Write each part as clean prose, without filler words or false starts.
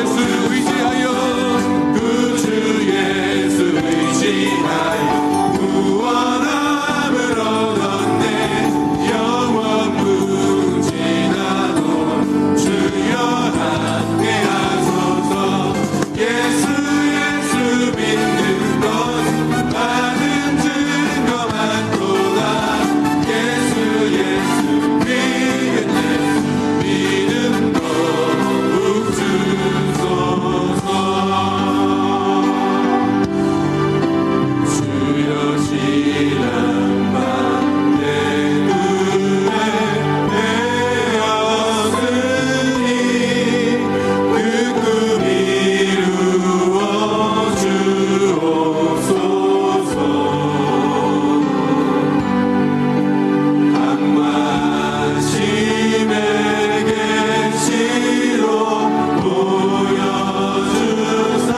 예수 의지하여 그 주 예수 의지하여 구원함을 얻었네. 영원 무진하도 주여 함께하소서. 예수 믿는 것 많은 증거 많도다. 예수 믿음 더욱 주소서. 주여 지난 밤 내 눈에 베었으니 그 꿈 이루어 주옵소서. 한마심의 계시로 보여주사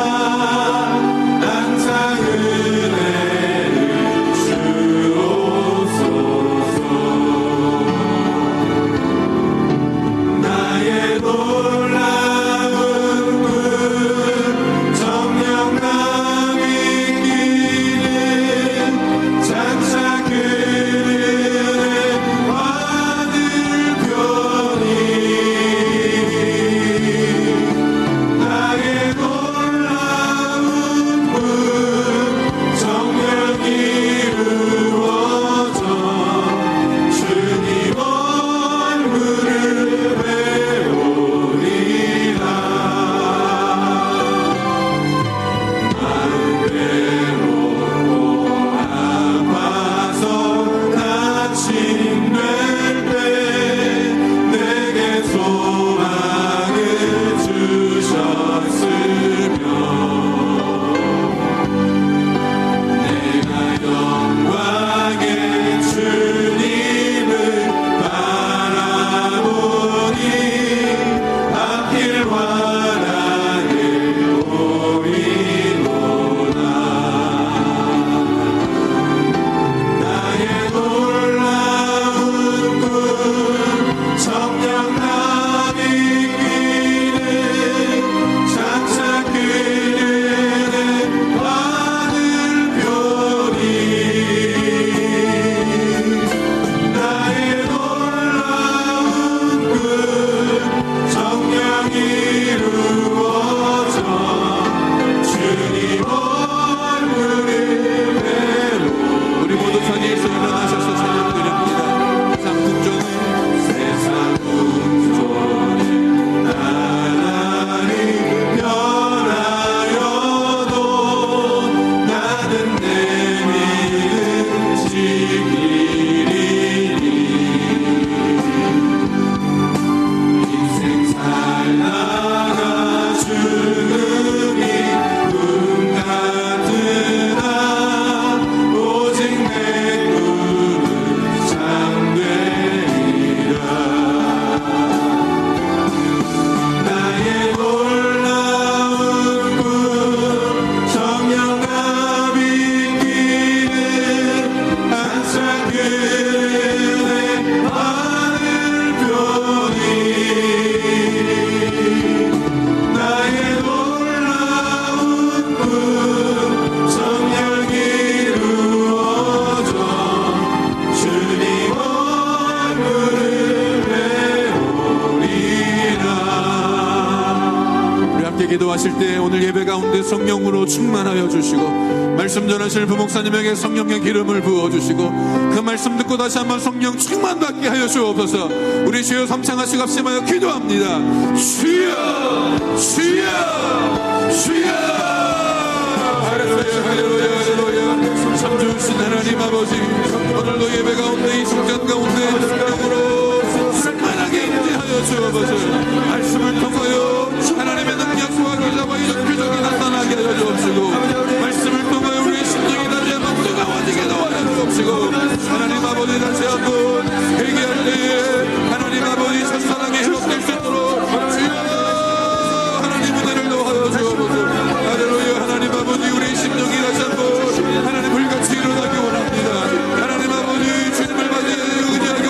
항상 은혜를 주옵소서. 나의 놀라운 꿈 정녕 남이 끼는 장차 그는 받을 편이. 나의 놀라운 꿈 정녕 이루어져 주님 얼굴을 배우리라. 마음 외롭고 아파서 다침될 때 내게 소망을 주셨으며 내가 영광의 주님을 바라보니 앞길 환하게 보이노라. 나의 놀라운 꿈 정녕 남이 끼는 장차 그는 하늘 별이. 나의 놀라운 꿈 정녕 이루어져 주님 얼굴을 배우. 우리 모두 자리에서 일어나셔서 찬양 드립니다. 세상 풍조는 나날이 변하여도 나는 내 믿음 지키리니. 인생 살다가 죽음이 꿈 같으나 오직 내 꿈은 참되리라. 나의 놀라운 꿈 정녕 남이 끼는 항상 그의 하늘 별이. 나의 놀라운 꿈 정녕 이루어져 주님 얼굴을 배우리라. 우리 함께 기도하실 때 오늘 예배 가운데 성령으로 충만하여 주시고 말씀 전하실 부목사님에게 성령의 기름을 부어주시고 그 말씀 듣고 다시 한번 성령 충만받게 하여 주옵소서. 우리 주여 삼창하시고 합심하여 기도합니다. 주여 주여 주여. 할렐루야 할렐루야 할렐루야. 참 좋으신 하나님 아버지, 오늘도 예배 가운데 이 성전 가운데 성령으로 충만하게 임재하여 주옵소서. 말씀을 통하여 하나님의 능력과 기사와 이런 표적이 나타나게 하여 주옵시고 말씀을 통하여 우리의 심령이 다시 한번 뜨거워지게 도와여 주옵시고 하나님 아버지 다시 한번 회개할 때에 하나님 아버지 첫사랑이 회복될 수 있도록 주여 하나님 은혜를 도와여 주옵소서. 할렐루야. 하나님 아버지 우리의 심령이 다시 한번 하나님 불같이 일어나기 원합니다. 하나님 아버지 주님을 받으려 의지하기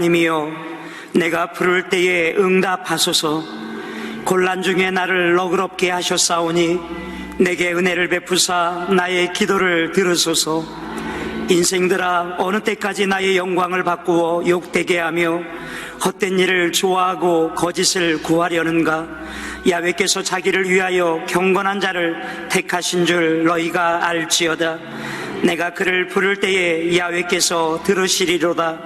하나님이여, 내가 부를 때에 응답하소서. 곤란 중에 나를 너그럽게 하셨사오니 내게 은혜를 베푸사 나의 기도를 들으소서. 인생들아, 어느 때까지 나의 영광을 바꾸어 욕되게 하며 헛된 일을 좋아하고 거짓을 구하려는가? 야훼께서 자기를 위하여 경건한 자를 택하신 줄 너희가 알지어다. 내가 그를 부를 때에 야훼께서 들으시리로다.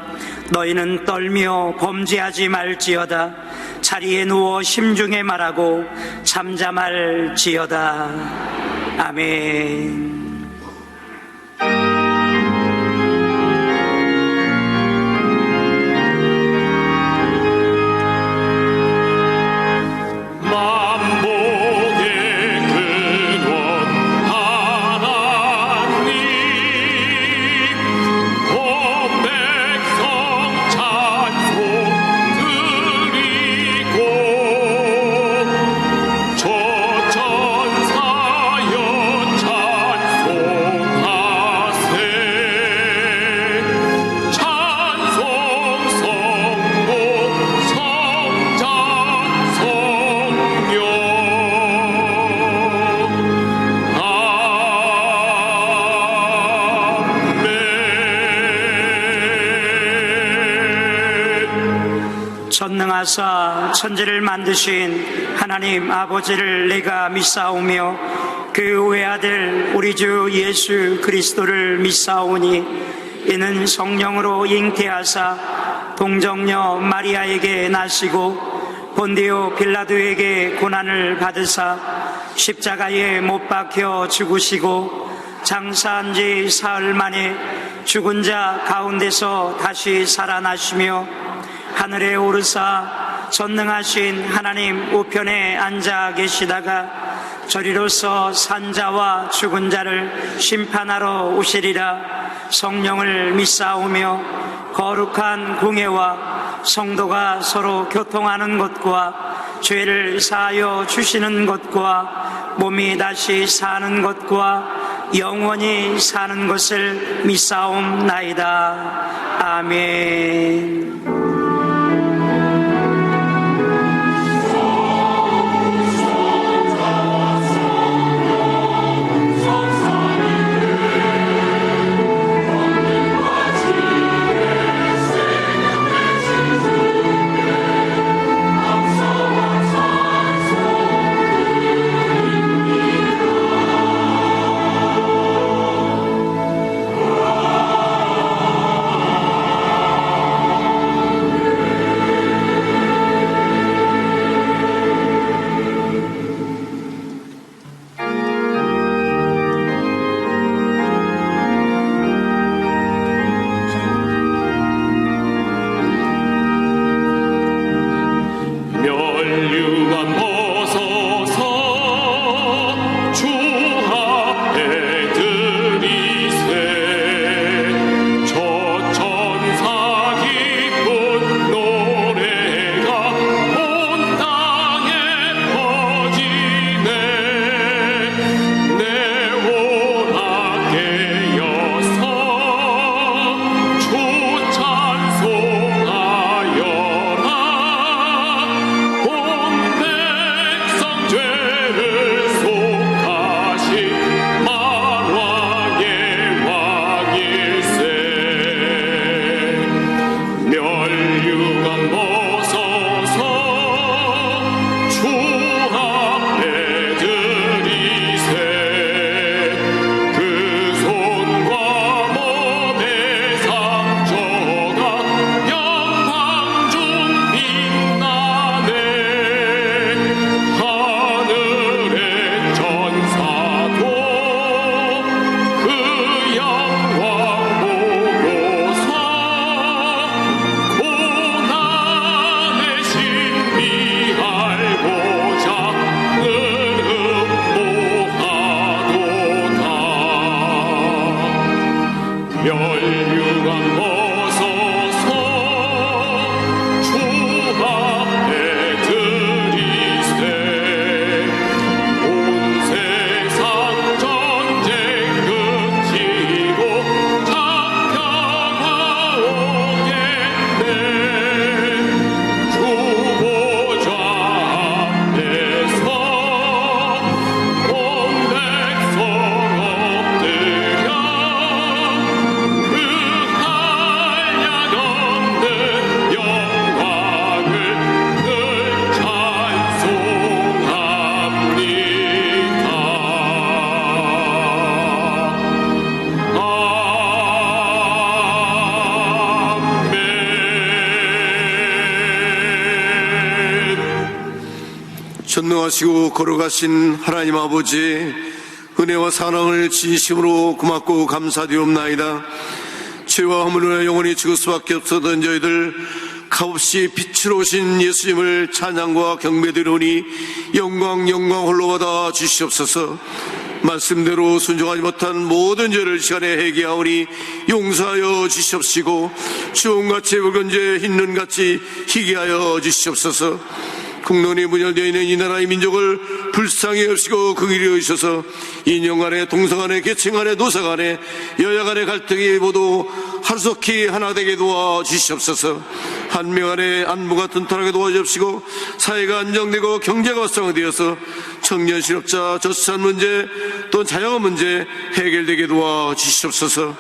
너희는 떨며 범죄하지 말지어다. 자리에 누워 심중에 말하고 잠잠할지어다. 아멘. 전능하사 천지를 만드신 하나님 아버지를 내가 믿사오며 그 외아들 우리 주 예수 그리스도를 믿사오니 이는 성령으로 잉태하사 동정녀 마리아에게 나시고 본디오 빌라도에게 고난을 받으사 십자가에 못 박혀 죽으시고 장사한 지 사흘 만에 죽은 자 가운데서 다시 살아나시며 하늘에 오르사 전능하신 하나님 우편에 앉아 계시다가 저리로서 산자와 죽은 자를 심판하러 오시리라. 성령을 믿사오며 거룩한 공예와 성도가 서로 교통하는 것과 죄를 사하여 주시는 것과 몸이 다시 사는 것과 영원히 사는 것을 믿사옵나이다. 아멘. 전능하시고 거룩하신 하나님 아버지, 은혜와 사랑을 진심으로 고맙고 감사드리옵나이다. 죄와 허물로 영원히 죽을 수밖에 없었던 저희들 값없이 빛으로 오신 예수님을 찬양과 경배드리오니 영광 홀로 받아 주시옵소서. 말씀대로 순종하지 못한 모든 죄를 시간에 회개하오니 용서하여 주시옵시고 주홍같이 붉은 죄 흰 눈같이 희게 하여 주시옵소서. 국론이 분열되어 있는 이 나라의 민족을 불쌍히 여시고 긍휼히 여기셔서 인형 간에 동성 간에 계층 간에 노사 간에 여야 간의 갈등이 모두 하루속히 하나 되게 도와주시옵소서. 한명 안에 안무가 튼튼하게 도와주시고 사회가 안정되고 경제가 활성화되어서 청년 실업자 저출산 문제 또 자영업 문제 해결되게 도와주시옵소서.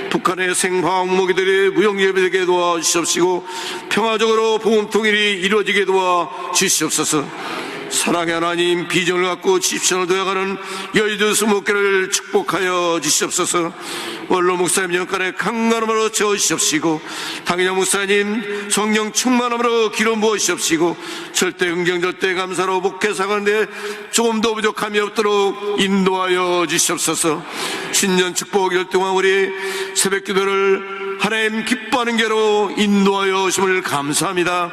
북한의 생화학 무기들이 무용예배되게 도와주시옵시고 평화적으로 복음 통일이 이루어지게 도와주시옵소서. 사랑의 하나님, 비전을 갖고 집신을 도약하는 여의도 20개를 축복하여 주시옵소서. 원로 목사님 영간에 강건함으로 채워주시옵시고 당회장 목사님 성령 충만함으로 기름 부어주시옵시고 절대 긍정 절대 감사로 목회 사가는데 조금도 부족함이 없도록 인도하여 주시옵소서. 신년 축복 열등한 우리 새벽기도를 하나님 기뻐하는 게로 인도하여 주심을 감사합니다.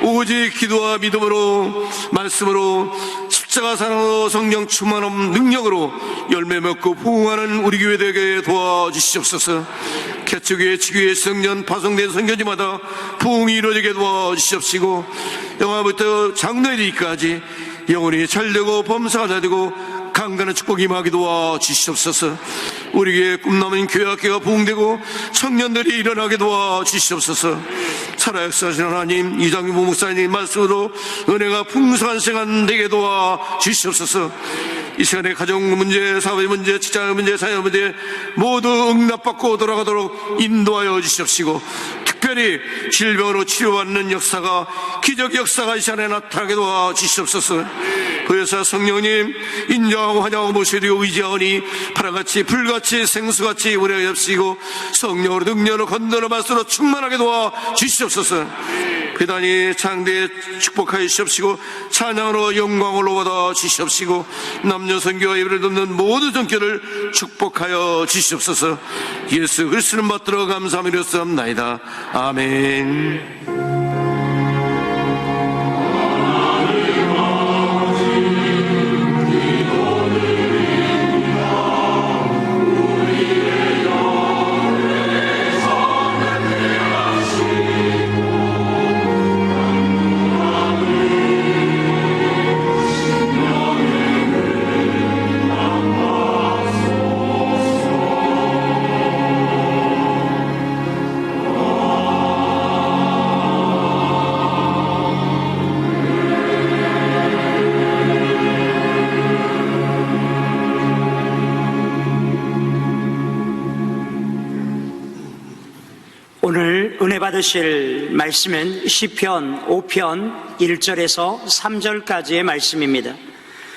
오직 기도와 믿음으로 말씀으로 십자가 사랑으로 성령 충만함 능력으로 열매 맺고 부흥하는 우리 교회 되게 도와주시옵소서. 개척교회 지교회 성년 파송된 선교지마다 부흥이 이루어지게 도와주시옵시고 영화부터 장로이기까지 영혼이 잘되고 범사가 잘되고 강건한 축복이 임하게 도와주시옵소서. 우리 교회 꿈나무 교회학교가 부흥되고 청년들이 일어나게 도와주시옵소서. 살아역사하신 하나님, 이장규 목사님 말씀으로 은혜가 풍성한 시간 되게 도와주시옵소서. 이 시간에 가정 문제, 사회 문제, 직장 문제, 사회 문제 모두 응답받고 돌아가도록 인도하여 주시옵시고 특별히 질병으로 치료받는 역사가 기적 역사가 이 시간에 나타나게 도와주시옵소서. 그 여사 성령님 인정하고 환영하고 모시고 의지하오니 파랑같이 불같이 생수같이 우리가 엽시고 성령으로 능력으로 건너는 말씀으로 충만하게 도와주시옵소서. 대단히 창대에 축복하여 주시옵시고 찬양으로 영광으로 받아 주시옵시고 남녀 선교와 예배를 돕는 모든 성교를 축복하여 주시옵소서. 예수 그리스도를 받들어 감사하며 드렸사옵나이다. 아멘. 오늘 은혜 받으실 말씀은 시편 5편 1절에서 3절까지의 말씀입니다.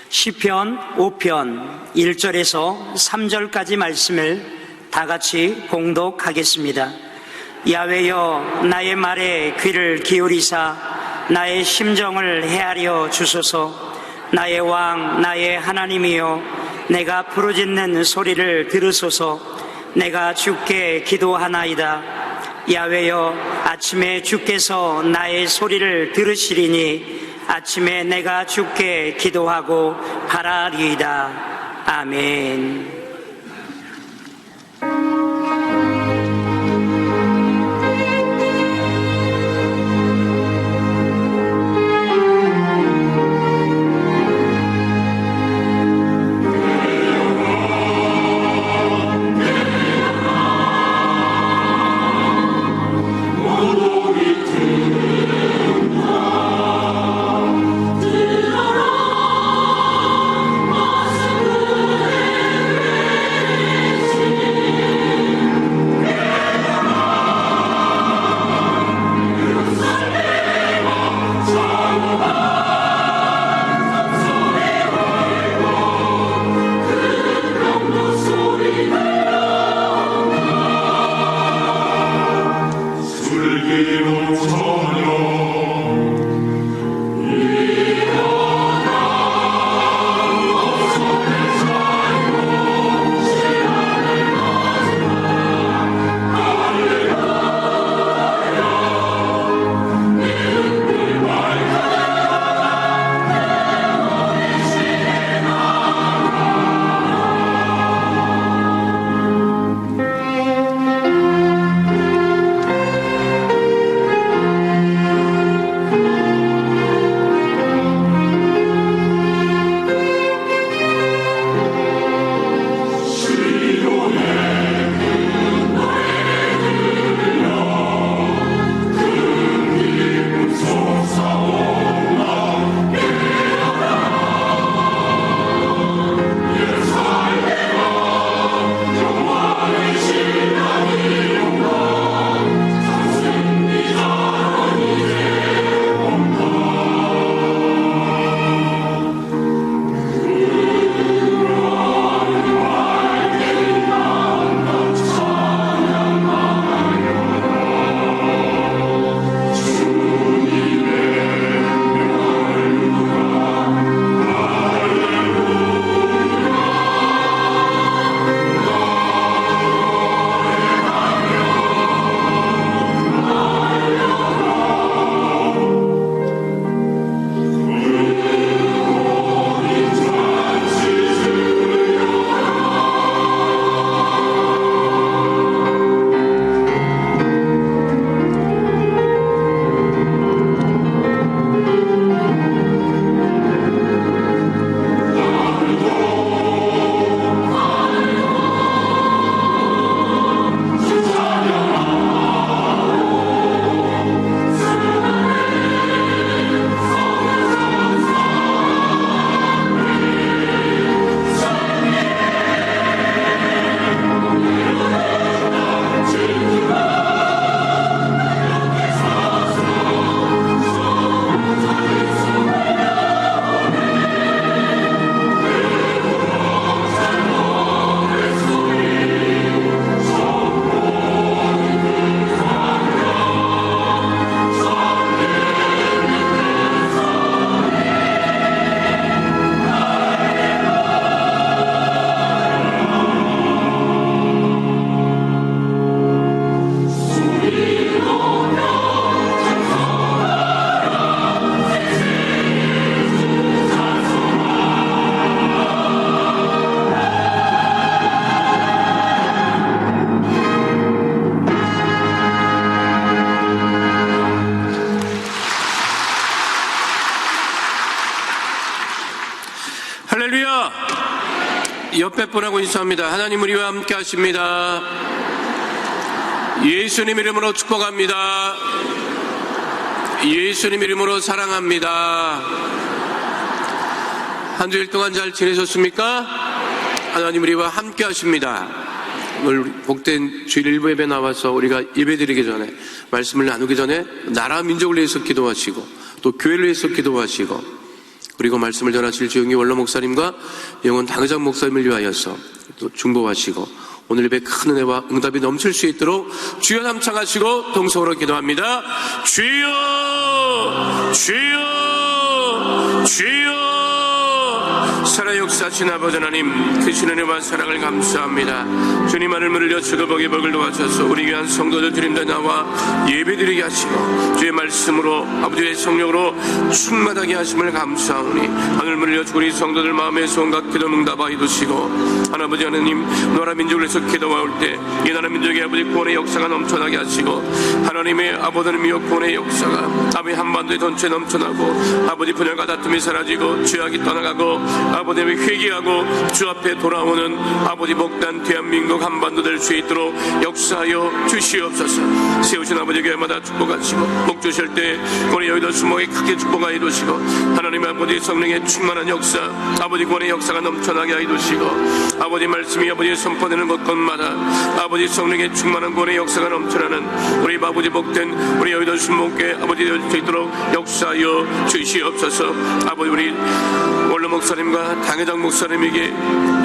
시편 5편 1절에서 3절까지 말씀을 다 같이 봉독하겠습니다. 야훼여 나의 말에 귀를 기울이사 나의 심정을 헤아려 주소서. 나의 왕 나의 하나님이여 내가 부르짖는 소리를 들으소서. 내가 주께 기도하나이다. 야훼여 아침에 주께서 나의 소리를 들으시리니 아침에 내가 주께 기도하고 바라리이다. 아멘. 뻔하고 인사합니다. 하나님 우리와 함께 하십니다. 예수님 이름으로 축복합니다. 예수님 이름으로 사랑합니다. 한 주일 동안 잘 지내셨습니까? 하나님 우리와 함께 하십니다. 오늘 복된 주일 일부 예배 나와서 우리가 예배드리기 전에, 말씀을 나누기 전에 나라 민족을 위해서 기도하시고 또 교회를 위해서 기도하시고, 그리고 말씀을 전하실 주영기 원로 목사님과 영원 당의장 목사님을 위하여서 또 중보하시고, 오늘 예배 큰 은혜와 응답이 넘칠 수 있도록 주여 함창하시고 동성으로 기도합니다. 주여, 주여, 주여. 살아 역사하신 아버지 하나님, 크신 은혜와 사랑을 감사합니다. 주님 하늘문을 여시고 복의 복을 도와셔서 우리 귀한 성도들 드림다 나와 예배드리게 하시고 주의 말씀으로 아버지의 성령으로 충만하게 하심을 감사하오니, 하늘문을 여시고 우리 성도들 마음의 소원과 기도 응답하여 주시고, 하나님 하나님 나라 민족을 위해서 기도할 때 이 나라 민족의 아버지 구원의 역사가 넘쳐나게 하시고, 하나님의 아버지님이여 구원의 역사가 아버지 한반도에 전체 넘쳐나고, 아버지 분열과 다툼이 사라지고 죄악이 떠나가고 아버지의 회개하고 주 앞에 돌아오는 아버지 복된 대한민국 한반도 될 수 있도록 역사하여 주시옵소서. 세우신 아버지 교회마다 축복하시고, 목 주실 때 우리 여의도 수목에 크게 축복하여 주시고, 하나님의 아버지 성령의 충만한 역사, 아버지 구원의 역사가 넘쳐나게 하여 주시고, 아버지 말씀이 아버지 선포되는 곳곳마다 아버지 성령의 충만한 구원의 역사가 넘쳐나는 우리 아버지 복된 우리 여의도 수목에 아버지 될 수 있도록 역사하여 주시옵소서. 아버지 우리 원로 목사님과 당회장 목사님에게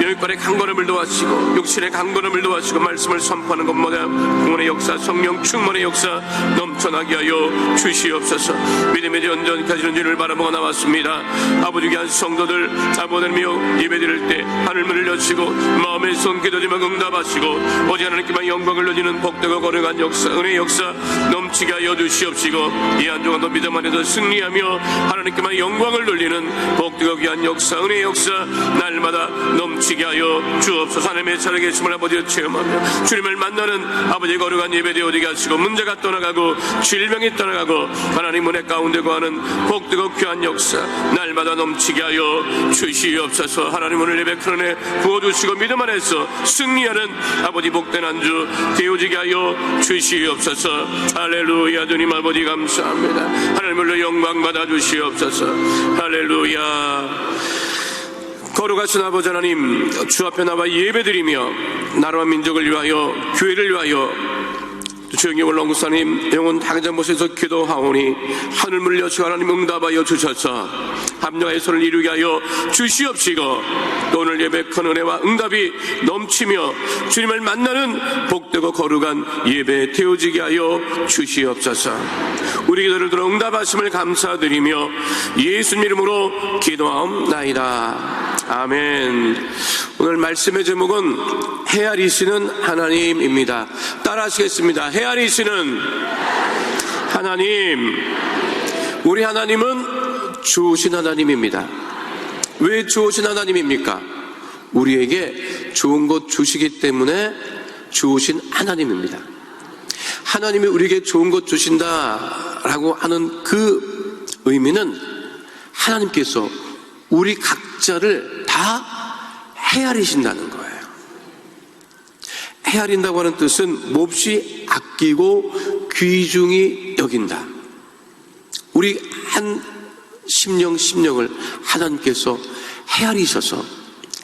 영육간의 강건함을 도와주시고 육신의 강건함을 도와주시고 말씀을 선포하는 것마다 구원의 역사, 성령 충만의 역사 넘쳐나게 하여 주시옵소서. 믿음의 온전까지는 주를 바라보고 나왔습니다. 아버지 귀한 성도들 아버지며 예배드릴 때 하늘문을 여시고 마음의 손 기도지만 응답하시고 오직 하나님께만 영광을 돌리는 복되고 거룩한 역사, 은혜의 역사 넘치게 하여 주시옵시고, 이 한 주간도 믿음 안에서 승리하며 하나님께만 영광을 돌리는 복되고 귀한 역사, 은혜의 역사 날마다 넘치게 하여 주옵소서. 하나님의 살아계심을 아버지를 체험하며 주님을 만나는 아버지의 거룩한 예배되어지게 하시고, 문제가 떠나가고 질병이 떠나가고 하나님 은혜 가운데 거하는 복되고 귀한 역사 날마다 넘치게 하여 주시옵소서. 하나님 오늘 예배 큰 은혜 부어주시고 믿음 안에서 승리하는 아버지 복된 한 주 되어지게 하여 주시옵소서. 할렐루야. 주님 아버지 감사합니다. 하나님으로 영광 받아 주시옵소서. 할렐루야. 거룩하신 아버지 하나님, 주 앞에 나와 예배드리며 나라와 민족을 위하여 교회를 위하여 주영기 원로 목사님 영혼 당장 모셔서 기도하오니 하늘문을 여시고 하나님 응답하여 주셔서 합력의 손을 이루게 하여 주시옵시고, 또 오늘 예배 큰 은혜와 응답이 넘치며 주님을 만나는 복되고 거룩한 예배 되어지게 하여 주시옵소서. 우리 기도를 들어 응답하심을 감사드리며 예수님 이름으로 기도하옵나이다. 아멘. 오늘 말씀의 제목은 헤아리시는 하나님입니다. 따라하시겠습니다. 헤아리시는 하나님. 우리 하나님은 좋으신 하나님입니다. 왜 좋으신 하나님입니까? 우리에게 좋은 것 주시기 때문에 좋으신 하나님입니다. 하나님이 우리에게 좋은 것 주신다라고 하는 그 의미는 하나님께서 우리 각자를 다 헤아리신다는 거예요. 헤아린다고 하는 뜻은 몹시 아끼고 귀중히 여긴다. 우리 한 심령을 하나님께서 헤아리셔서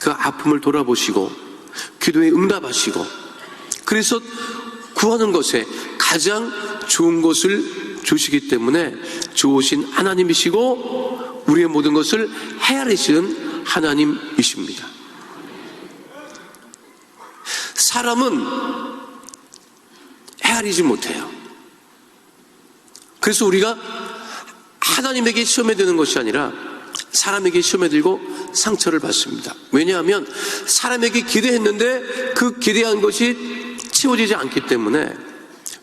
그 아픔을 돌아보시고 기도에 응답하시고, 그래서 구하는 것에 가장 좋은 것을 주시기 때문에 좋으신 하나님이시고 우리의 모든 것을 헤아리시는 하나님이십니다. 사람은 헤아리지 못해요. 그래서 우리가 하나님에게 시험에 드는 것이 아니라 사람에게 시험에 들고 상처를 받습니다. 왜냐하면 사람에게 기대했는데 그 기대한 것이 채워지지 않기 때문에.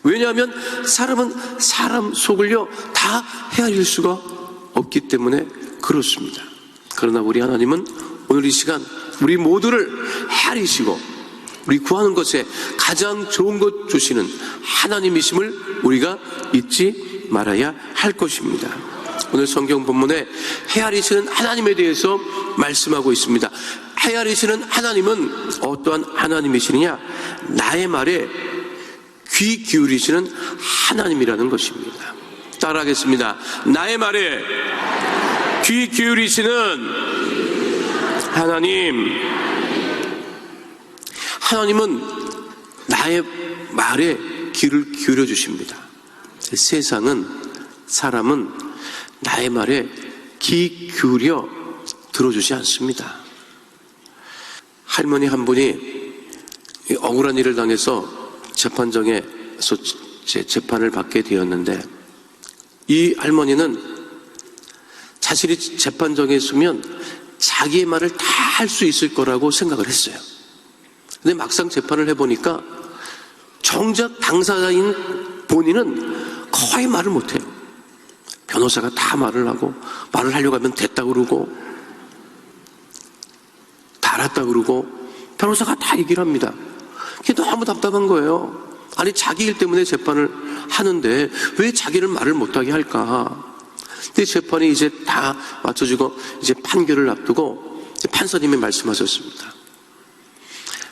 왜냐하면 사람은 사람 속을요 다 헤아릴 수가 없기 때문에 그렇습니다. 그러나 우리 하나님은 오늘 이 시간 우리 모두를 헤아리시고 우리 구하는 것에 가장 좋은 것 주시는 하나님이심을 우리가 잊지 말아야 할 것입니다. 오늘 성경 본문에 헤아리시는 하나님에 대해서 말씀하고 있습니다. 헤아리시는 하나님은 어떠한 하나님이시느냐? 나의 말에 귀 기울이시는 하나님이라는 것입니다. 따라하겠습니다. 나의 말에 귀 기울이시는 하나님. 하나님은 나의 말에 귀를 기울여 주십니다. 세상은, 사람은 나의 말에 귀 기울여 들어주지 않습니다. 할머니 한 분이 억울한 일을 당해서 재판정에서 재판을 받게 되었는데, 이 할머니는 자신이 재판정에 서면 자기의 말을 다 할 수 있을 거라고 생각을 했어요. 근데 막상 재판을 해보니까 정작 당사자인 본인은 거의 말을 못해요. 변호사가 다 말을 하고, 말을 하려고 하면 됐다고 그러고 다 알았다고 그러고 변호사가 다 얘기를 합니다. 그게 너무 답답한 거예요. 아니, 자기 일 때문에 재판을 하는데 왜 자기를 말을 못하게 할까? 근데 재판이 이제 다 맞춰지고 이제 판결을 앞두고 판사님이 말씀하셨습니다.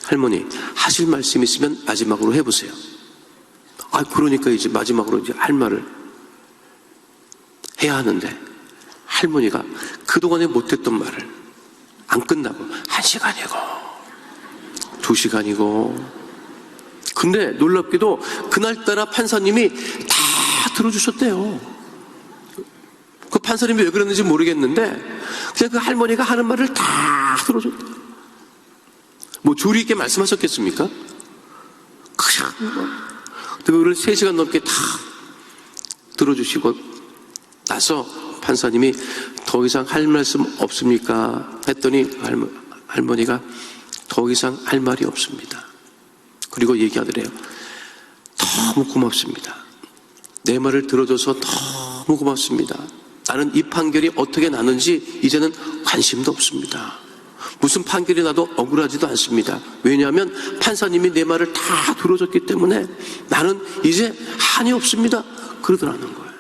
할머니, 하실 말씀 있으면 마지막으로 해보세요. 그러니까 이제 마지막으로 이제 할 말을 해야 하는데, 할머니가 그동안에 못했던 말을 안 끝나고 1시간이고 2시간이고, 근데 놀랍게도 그날따라 판사님이 다 들어주셨대요. 그 판사님이 왜 그랬는지 모르겠는데 그냥 그 할머니가 하는 말을 다 들어줬대요. 뭐 조리 있게 말씀하셨겠습니까? 그걸 3시간 넘게 다 들어주시고 나서 판사님이 더 이상 할 말씀 없습니까? 했더니 할머니가 더 이상 할 말이 없습니다. 그리고 얘기하더래요. 너무 고맙습니다. 내 말을 들어줘서 너무 고맙습니다. 나는 이 판결이 어떻게 나는지 이제는 관심도 없습니다. 무슨 판결이 나도 억울하지도 않습니다. 왜냐하면 판사님이 내 말을 다 들어줬기 때문에 나는 이제 한이 없습니다. 그러더라는 거예요.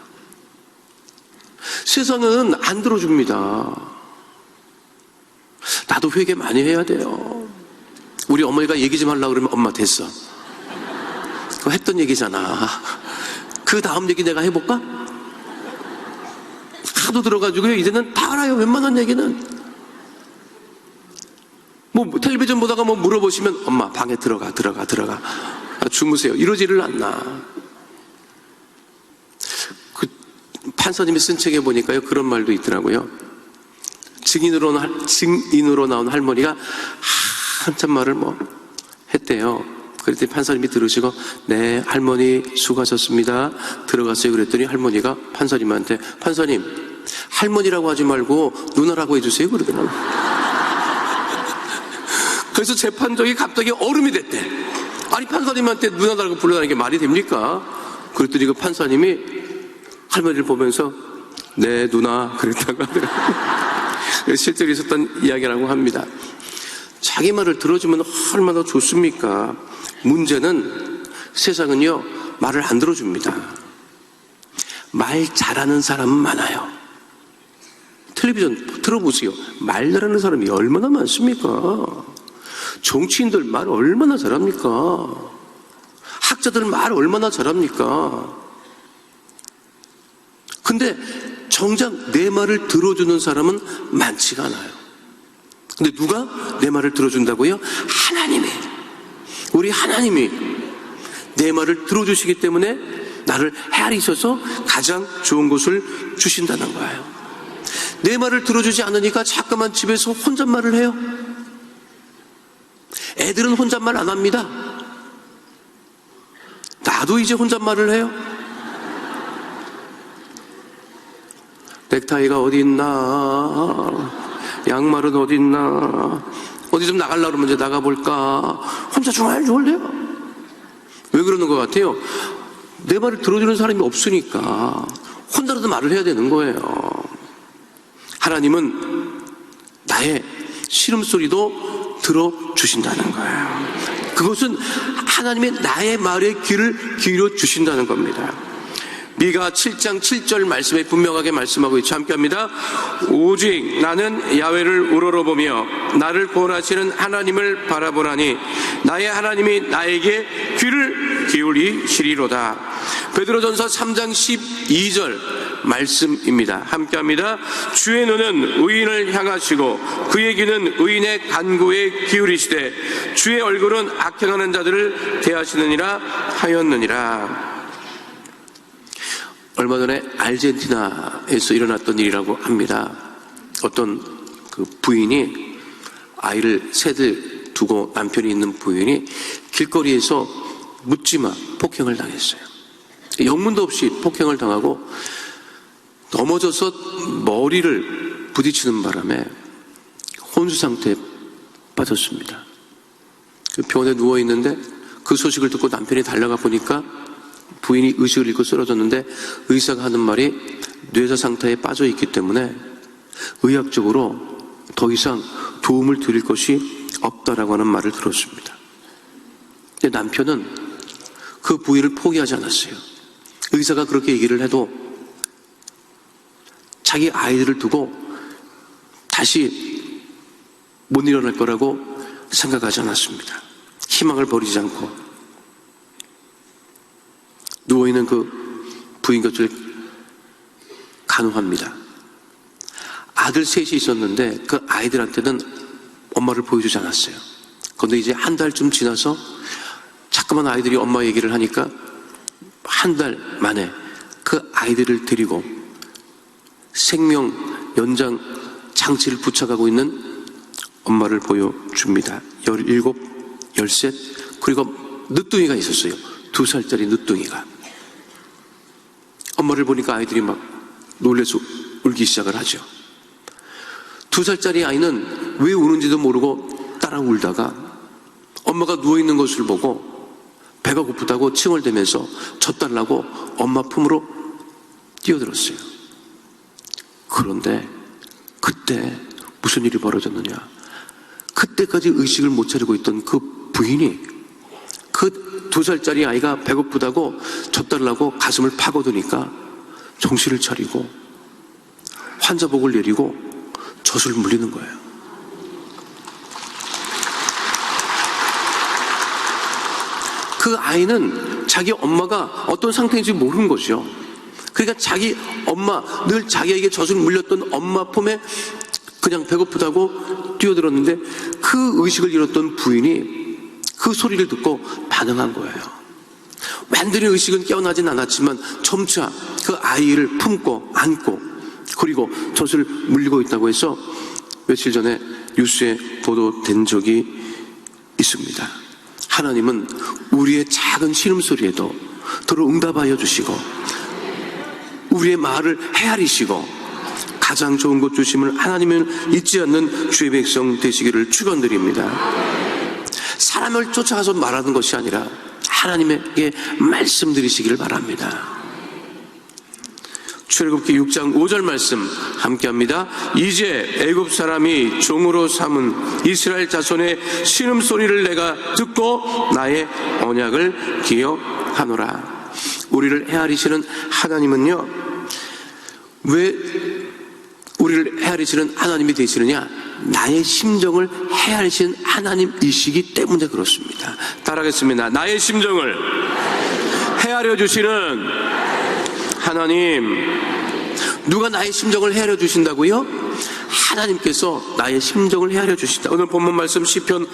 세상은 안 들어줍니다. 나도 회개 많이 해야 돼요. 우리 어머니가 얘기 좀 하려고 그러면 엄마 됐어. 그거 했던 얘기잖아. 그 다음 얘기 내가 해볼까? 하도 들어가지고요. 이제는 다 알아요. 웬만한 얘기는. 뭐 텔레비전 보다가 뭐 물어보시면 엄마 방에 들어가 주무세요. 이러지를 않나. 그 판사님이 쓴 책에 보니까요, 그런 말도 있더라고요. 증인으로 나온 할머니가 한참 말을 뭐 했대요. 그랬더니 판사님이 들으시고 네 할머니 수고하셨습니다. 들어갔어요. 그랬더니 할머니가 판사님한테 판사님 할머니라고 하지 말고 누나라고 해주세요. 그러더라고요. 그래서 재판정이 갑자기 얼음이 됐대. 아니 판사님한테 누나라고 불러다니는 게 말이 됩니까? 그랬더니 그 판사님이 할머니를 보면서 네 누나 그랬다고 하더라고요. 실제로 있었던 이야기라고 합니다. 자기 말을 들어주면 얼마나 좋습니까? 문제는 세상은요 말을 안 들어줍니다. 말 잘하는 사람은 많아요. 텔레비전 들어보세요. 말 잘하는 사람이 얼마나 많습니까? 정치인들 말 얼마나 잘합니까? 학자들 말 얼마나 잘합니까? 근데 정작 내 말을 들어주는 사람은 많지가 않아요. 근데 누가 내 말을 들어준다고요? 하나님이. 우리 하나님이 내 말을 들어주시기 때문에 나를 헤아리셔서 가장 좋은 것을 주신다는 거예요. 내 말을 들어주지 않으니까 자꾸만 집에서 혼잣말을 해요. 애들은 혼잣말 안 합니다. 나도 이제 혼잣말을 해요. 넥타이가 어디 있나? 양말은 어디 있나? 어디 좀 나가려고 그러면 이제 나가볼까? 혼자 중얼중얼대요. 왜 그러는 것 같아요? 내 말을 들어주는 사람이 없으니까 혼자라도 말을 해야 되는 거예요. 하나님은 나의 시름소리도 들어주신다는 거예요. 그것은 하나님의 나의 말에 귀를 기울여 주신다는 겁니다. 미가 7장 7절 말씀에 분명하게 말씀하고 있죠. 함께합니다. 오직 나는 야훼를 우러러보며 나를 구원하시는 하나님을 바라보나니 나의 하나님이 나에게 귀를 기울이시리로다. 베드로전서 3장 12절 말씀입니다. 함께합니다. 주의 눈은 의인을 향하시고 그의 귀는 의인의 간구에 기울이시되 주의 얼굴은 악행하는 자들을 대하시느니라 하였느니라. 얼마 전에 아르헨티나에서 일어났던 일이라고 합니다. 어떤 그 부인이 아이를 셋을 두고 남편이 있는 부인이 길거리에서 묻지마 폭행을 당했어요. 영문도 없이 폭행을 당하고 넘어져서 머리를 부딪히는 바람에 혼수 상태에 빠졌습니다. 그 병원에 누워 있는데 그 소식을 듣고 남편이 달려가 보니까 부인이 의식을 잃고 쓰러졌는데 의사가 하는 말이 뇌사 상태에 빠져 있기 때문에 의학적으로 더 이상 도움을 드릴 것이 없다라고 하는 말을 들었습니다. 근데 남편은 그 부인을 포기하지 않았어요. 의사가 그렇게 얘기를 해도 자기 아이들을 두고 다시 못 일어날 거라고 생각하지 않았습니다. 희망을 버리지 않고 누워있는 그 부인 곁을 간호합니다. 아들 셋이 있었는데 그 아이들한테는 엄마를 보여주지 않았어요. 그런데 이제 한 달쯤 지나서 자꾸만 아이들이 엄마 얘기를 하니까 한 달 만에 그 아이들을 데리고 생명 연장 장치를 부착하고 있는 엄마를 보여줍니다. 17, 13, 그리고 늦둥이가 있었어요. 2살짜리 늦둥이가. 엄마를 보니까 아이들이 막 놀라서 울기 시작을 하죠. 2살짜리 아이는 왜 우는지도 모르고 따라 울다가 엄마가 누워있는 것을 보고 배가 고프다고 칭얼대면서 젖달라고 엄마 품으로 뛰어들었어요. 그런데 그때 무슨 일이 벌어졌느냐. 그때까지 의식을 못 차리고 있던 그 부인이 그 2살짜리 아이가 배고프다고 젖달라고 가슴을 파고드니까 정신을 차리고 환자복을 내리고 젖을 물리는 거예요. 그 아이는 자기 엄마가 어떤 상태인지 모르는 거죠. 그러니까 자기 엄마, 늘 자기에게 젖을 물렸던 엄마 품에 그냥 배고프다고 뛰어들었는데 그 의식을 잃었던 부인이 그 소리를 듣고 반응한 거예요. 완전히 의식은 깨어나진 않았지만 점차 그 아이를 품고 안고 그리고 젖을 물리고 있다고 해서 며칠 전에 뉴스에 보도된 적이 있습니다. 하나님은 우리의 작은 신음소리에도 도로 응답하여 주시고 우리의 말을 헤아리시고 가장 좋은 것 주심을 하나님을 잊지 않는 주의 백성 되시기를 축원드립니다. 사람을 쫓아가서 말하는 것이 아니라 하나님에게 말씀드리시기를 바랍니다. 출애굽기 6장 5절 말씀 함께합니다. 이제 애굽 사람이 종으로 삼은 이스라엘 자손의 신음소리를 내가 듣고 나의 언약을 기억하노라. 우리를 헤아리시는 하나님은요, 왜 우리를 헤아리시는 하나님이 되시느냐? 나의 심정을 헤아리시는 하나님이시기 때문에 그렇습니다. 따라하겠습니다. 나의 심정을 헤아려 주시는 하나님. 누가 나의 심정을 헤아려 주신다고요? 하나님께서 나의 심정을 헤아려 주신다. 오늘 본문 말씀 시편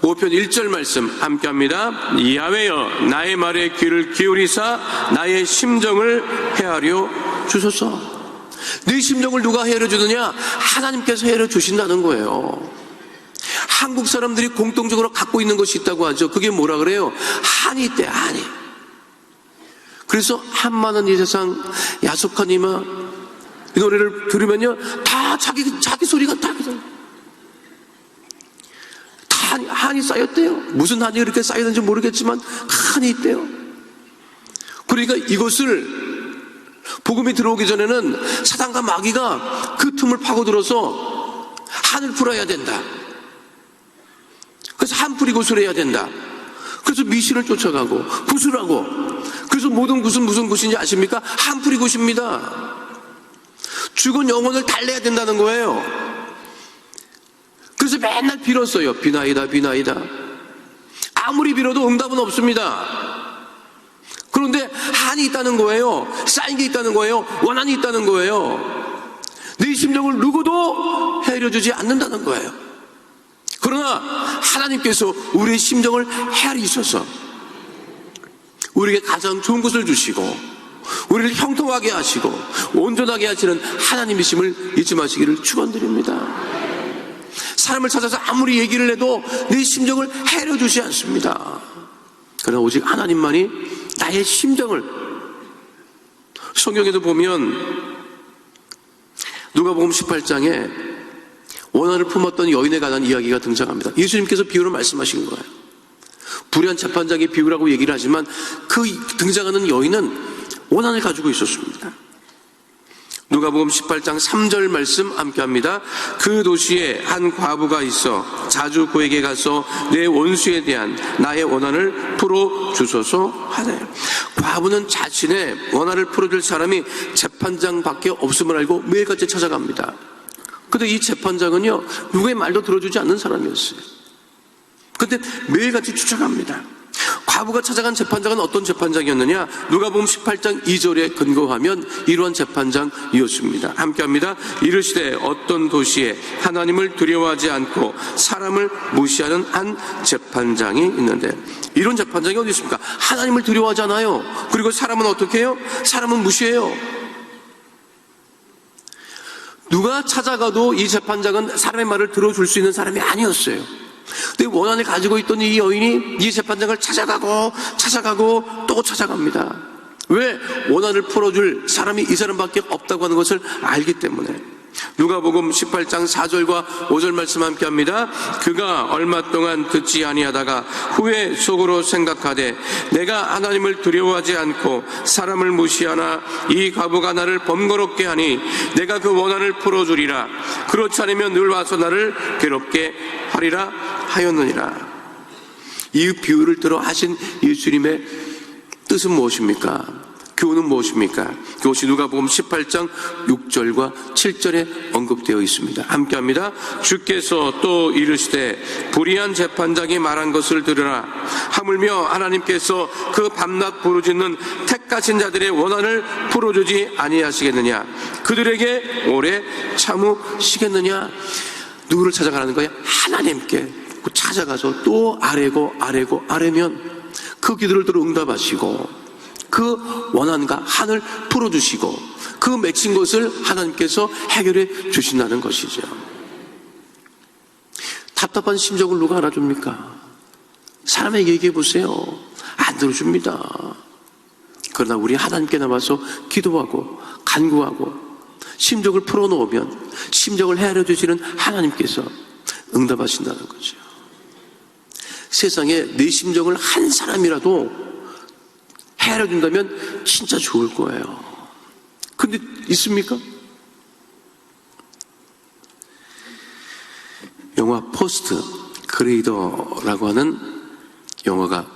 5편 1절 말씀 함께합니다. 야훼여 나의 말에 귀를 기울이사 나의 심정을 헤아려 주소서. 네 심정을 누가 헤아려 주느냐? 하나님께서 헤아려 주신다는 거예요. 한국 사람들이 공통적으로 갖고 있는 것이 있다고 하죠. 그게 뭐라 그래요? 한이 있대, 한이. 그래서 한많은 이 세상 야속하니마 이 노래를 들으면요 다 자기 소리가 다 한이 쌓였대요. 무슨 한이 그렇게 쌓였는지 모르겠지만 한이 있대요. 그러니까 이것을 복음이 들어오기 전에는 사단과 마귀가 그 틈을 파고들어서 한을 풀어야 된다. 그래서 한풀이 고술해야 된다. 그래서 미신을 쫓아가고 구술하고 그래서 모든 굿은 무슨 굿인지 아십니까? 한풀이 굿입니다. 죽은 영혼을 달래야 된다는 거예요. 그래서 맨날 빌었어요. 비나이다, 비나이다. 아무리 빌어도 응답은 없습니다. 그런데 한이 있다는 거예요. 쌓인 게 있다는 거예요. 원한이 있다는 거예요. 내 심정을 누구도 헤아려주지 않는다는 거예요. 그러나 하나님께서 우리의 심정을 헤아리셔서 우리에게 가장 좋은 것을 주시고 우리를 형통하게 하시고 온전하게 하시는 하나님이심을 잊지 마시기를 축원드립니다. 사람을 찾아서 아무리 얘기를 해도 내 심정을 헤아려주지 않습니다. 그러나 오직 하나님만이 나의 심정을, 성경에도 보면 누가복음 18장에 원한을 품었던 여인에 관한 이야기가 등장합니다. 예수님께서 비유로 말씀하신 거예요. 불의한 재판장의 비유라고 얘기를 하지만 그 등장하는 여인은 원한을 가지고 있었습니다. 누가복음 18장 3절 말씀 함께 합니다. 그 도시에 한 과부가 있어 자주 그에게 가서 내 원수에 대한 나의 원한을 풀어주소서 하네. 과부는 자신의 원한을 풀어줄 사람이 재판장밖에 없음을 알고 매일같이 찾아갑니다. 근데 이 재판장은요, 누구의 말도 들어주지 않는 사람이었어요. 근데 매일같이 쫓아갑니다. 과부가 찾아간 재판장은 어떤 재판장이었느냐? 누가복음 18장 2절에 근거하면 이러한 재판장이었습니다. 함께합니다. 이르시되 어떤 도시에 하나님을 두려워하지 않고 사람을 무시하는 한 재판장이 있는데, 이런 재판장이 어디 있습니까? 하나님을 두려워하지 않아요. 그리고 사람은 어떻게 해요? 사람은 무시해요. 누가 찾아가도 이 재판장은 사람의 말을 들어줄 수 있는 사람이 아니었어요. 근데 원한을 가지고 있던 이 여인이 이 재판장을 찾아가고 또 찾아갑니다. 왜? 원한을 풀어줄 사람이 이 사람밖에 없다고 하는 것을 알기 때문에. 누가복음 18장 4절과 5절 말씀 함께합니다. 그가 얼마 동안 듣지 아니하다가 후에 속으로 생각하되 내가 하나님을 두려워하지 않고 사람을 무시하나 이 과부가 나를 번거롭게 하니 내가 그 원한을 풀어주리라. 그렇지 않으면 늘 와서 나를 괴롭게 하리라 하였느니라. 이 비유를 들어 하신 예수님의 뜻은 무엇입니까? 교훈은 무엇입니까? 그것이 누가복음 18장 6절과 7절에 언급되어 있습니다. 함께합니다. 주께서 또 이르시되 불의한 재판장이 말한 것을 들으라. 하물며 하나님께서 그 밤낮 부르짖는 택하신 자들의 원한을 풀어주지 아니하시겠느냐? 그들에게 오래 참으시겠느냐? 누구를 찾아가라는 거야? 하나님께 찾아가서 또 아뢰면 그 기도를 들어 응답하시고 그 원한과 한을 풀어주시고 그 맺힌 것을 하나님께서 해결해 주신다는 것이죠. 답답한 심정을 누가 알아줍니까? 사람에게 얘기해 보세요. 안 들어줍니다. 그러나 우리 하나님께 나와서 기도하고 간구하고 심정을 풀어놓으면 심정을 헤아려 주시는 하나님께서 응답하신다는 거죠. 세상에 내 심정을 한 사람이라도 헤아려준다면 진짜 좋을 거예요. 근데 있습니까? 영화 포스트 그레이더라고 하는 영화가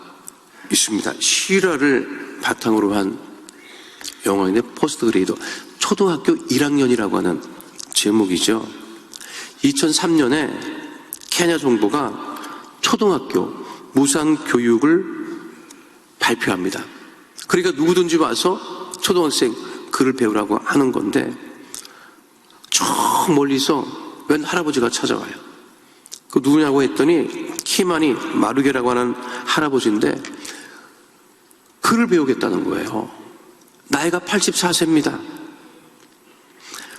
있습니다. 실화를 바탕으로 한 영화인데, 포스트 그레이더, 초등학교 1학년이라고 하는 제목이죠. 2003년에 케냐 정부가 초등학교 무상교육을 발표합니다. 그러니까 누구든지 와서 초등학생 글을 배우라고 하는 건데, 저 멀리서 웬 할아버지가 찾아와요. 그 누구냐고 했더니 키만이 마르게라고 하는 할아버지인데 글을 배우겠다는 거예요. 나이가 84세입니다.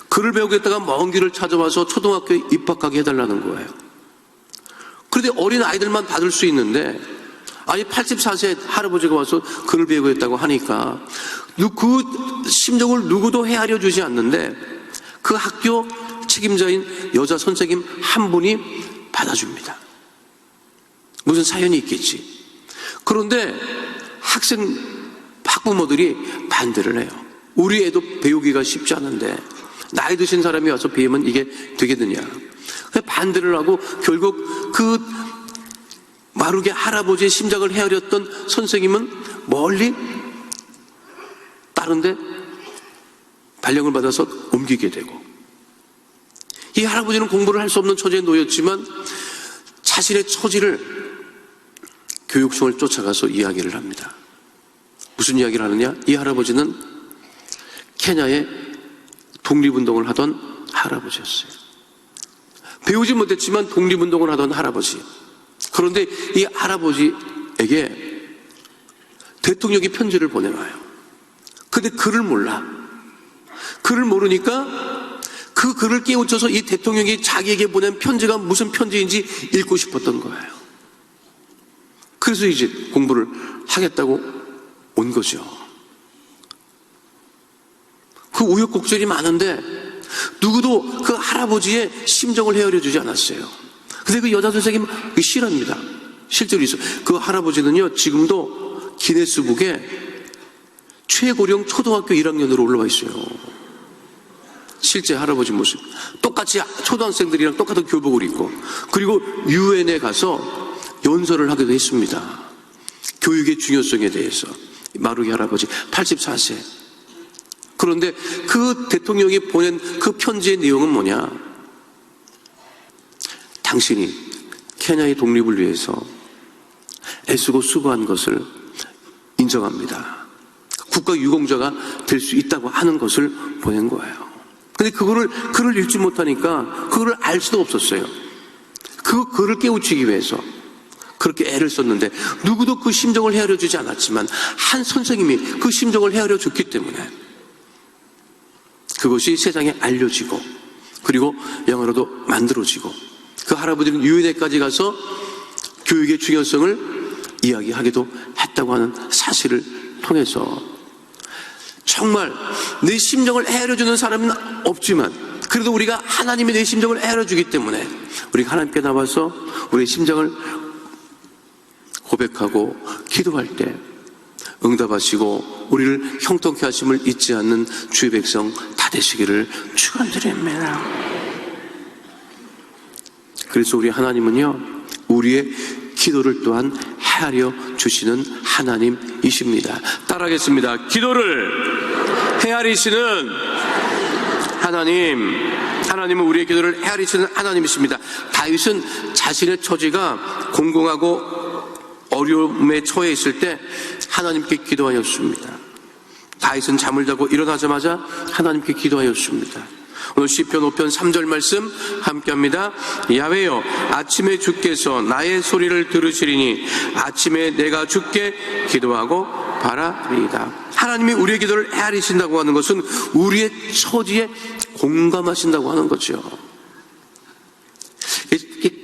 글을 배우겠다가 먼 길을 찾아와서 초등학교에 입학하게 해달라는 거예요. 그런데 어린 아이들만 받을 수 있는데, 아니 84세 할아버지가 와서 글을 배우겠다고 하니까 그 심정을 누구도 헤아려 주지 않는데 그 학교 책임자인 여자 선생님 한 분이 받아줍니다. 무슨 사연이 있겠지. 그런데 학부모들이 반대를 해요. 우리 애도 배우기가 쉽지 않은데 나이 드신 사람이 와서 배우면 이게 되겠느냐. 반대를 하고 결국 그 마르게 할아버지의 심장을 헤아렸던 선생님은 멀리 다른데 발령을 받아서 옮기게 되고, 이 할아버지는 공부를 할 수 없는 처지에 놓였지만 자신의 처지를 교육청을 쫓아가서 이야기를 합니다. 무슨 이야기를 하느냐? 이 할아버지는 케냐에 독립운동을 하던 할아버지였어요. 배우지 못했지만 독립운동을 하던 할아버지. 그런데 이 할아버지에게 대통령이 편지를 보내와요. 근데 글을 몰라. 글을 모르니까 그 글을 깨우쳐서 이 대통령이 자기에게 보낸 편지가 무슨 편지인지 읽고 싶었던 거예요. 그래서 이제 공부를 하겠다고 온 거죠. 그 우여곡절이 많은데 누구도 그 할아버지의 심정을 헤아려주지 않았어요. 근데 그 여자 선생님 실화입니다. 실제로 있어요. 그 할아버지는요, 지금도 기네스북에 최고령 초등학교 1학년으로 올라와 있어요. 실제 할아버지 모습. 똑같이 초등학생들이랑 똑같은 교복을 입고, 그리고 유엔에 가서 연설을 하기도 했습니다. 교육의 중요성에 대해서. 마루기 할아버지 84세. 그런데 그 대통령이 보낸 그 편지의 내용은 뭐냐? 당신이 케냐의 독립을 위해서 애쓰고 수고한 것을 인정합니다. 국가 유공자가 될 수 있다고 하는 것을 보낸 거예요. 근데 글을 읽지 못하니까 그거를 알 수도 없었어요. 그 글을 깨우치기 위해서 그렇게 애를 썼는데 누구도 그 심정을 헤아려 주지 않았지만 한 선생님이 그 심정을 헤아려 줬기 때문에 그것이 세상에 알려지고, 그리고 영어로도 만들어지고, 그 할아버지는 유엔에까지 가서 교육의 중요성을 이야기하기도 했다고 하는 사실을 통해서 정말 내 심정을 헤아려주는 사람은 없지만 그래도 우리가 하나님이 내 심정을 헤아려주기 때문에 우리가 하나님께 나와서 우리의 심정을 고백하고 기도할 때 응답하시고 우리를 형통케 하심을 잊지 않는 주의 백성 다 되시기를 축원드립니다. 그래서 우리 하나님은요, 우리의 기도를 또한 헤아려 주시는 하나님이십니다. 따라하겠습니다. 기도를 헤아리시는 하나님은 우리의 기도를 헤아리시는 하나님이십니다. 다윗은 자신의 처지가 공공하고 어려움에 처해 있을 때 하나님께 기도하였습니다. 다윗은 잠을 자고 일어나자마자 하나님께 기도하였습니다. 오늘 시편 5편 3절 말씀 함께합니다. 야훼여, 아침에 주께서 나의 소리를 들으시리니 아침에 내가 주께 기도하고 바라리이다. 하나님이 우리의 기도를 헤아리신다고 하는 것은 우리의 처지에 공감하신다고 하는 거죠.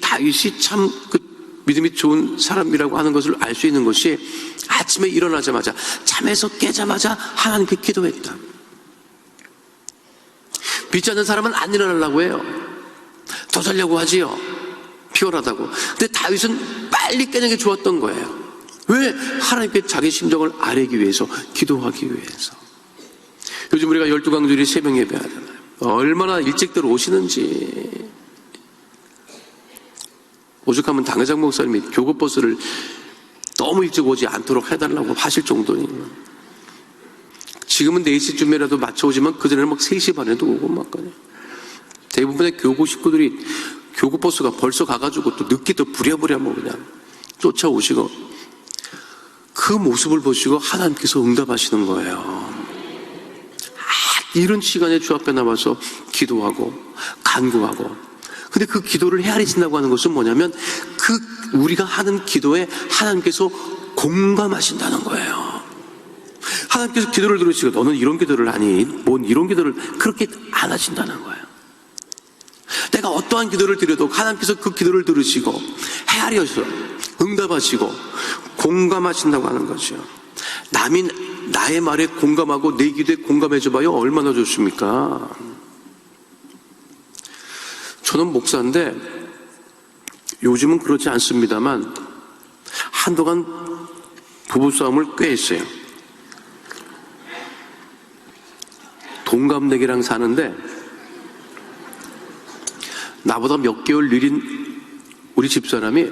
다윗이 참 믿음이 좋은 사람이라고 하는 것을 알 수 있는 것이 아침에 일어나자마자, 잠에서 깨자마자 하나님께 기도했다. 믿지 않는 사람은 안 일어나려고 해요. 더 자려고 하지요. 피곤하다고. 근데 다윗은 빨리 깨는 게 좋았던 거예요. 왜? 하나님께 자기 심정을 아뢰기 위해서, 기도하기 위해서. 요즘 우리가 12강주일이 새벽 예배 하잖아요. 얼마나 일찍들 오시는지. 오죽하면 당회장 목사님이 교구버스를 너무 일찍 오지 않도록 해달라고 하실 정도니. 지금은 4시쯤이라도 맞춰오지만 그전에는 막 3시 반에도 오고 막 그냥. 대부분의 교구 식구들이 교구버스가 벌써 가가지고 또 늦게 또 부랴부랴 뭐 그냥 쫓아오시고, 그 모습을 보시고 하나님께서 응답하시는 거예요. 이런 시간에 주 앞에 나와서 기도하고 간구하고. 근데 그 기도를 헤아리신다고 하는 것은 뭐냐면 우리가 하는 기도에 하나님께서 공감하신다는 거예요. 하나님께서 기도를 들으시고 너는 이런 기도를 하니? 뭔 이런 기도를 그렇게 안 하신다는 거예요. 내가 어떠한 기도를 드려도 하나님께서 그 기도를 들으시고 헤아려서 응답하시고 공감하신다고 하는 거죠. 남이 나의 말에 공감하고 내 기도에 공감해줘 봐요. 얼마나 좋습니까? 저는 목사인데 요즘은 그렇지 않습니다만 한동안 부부싸움을 꽤 했어요. 동갑내기랑 사는데 나보다 몇 개월 느린 우리 집사람이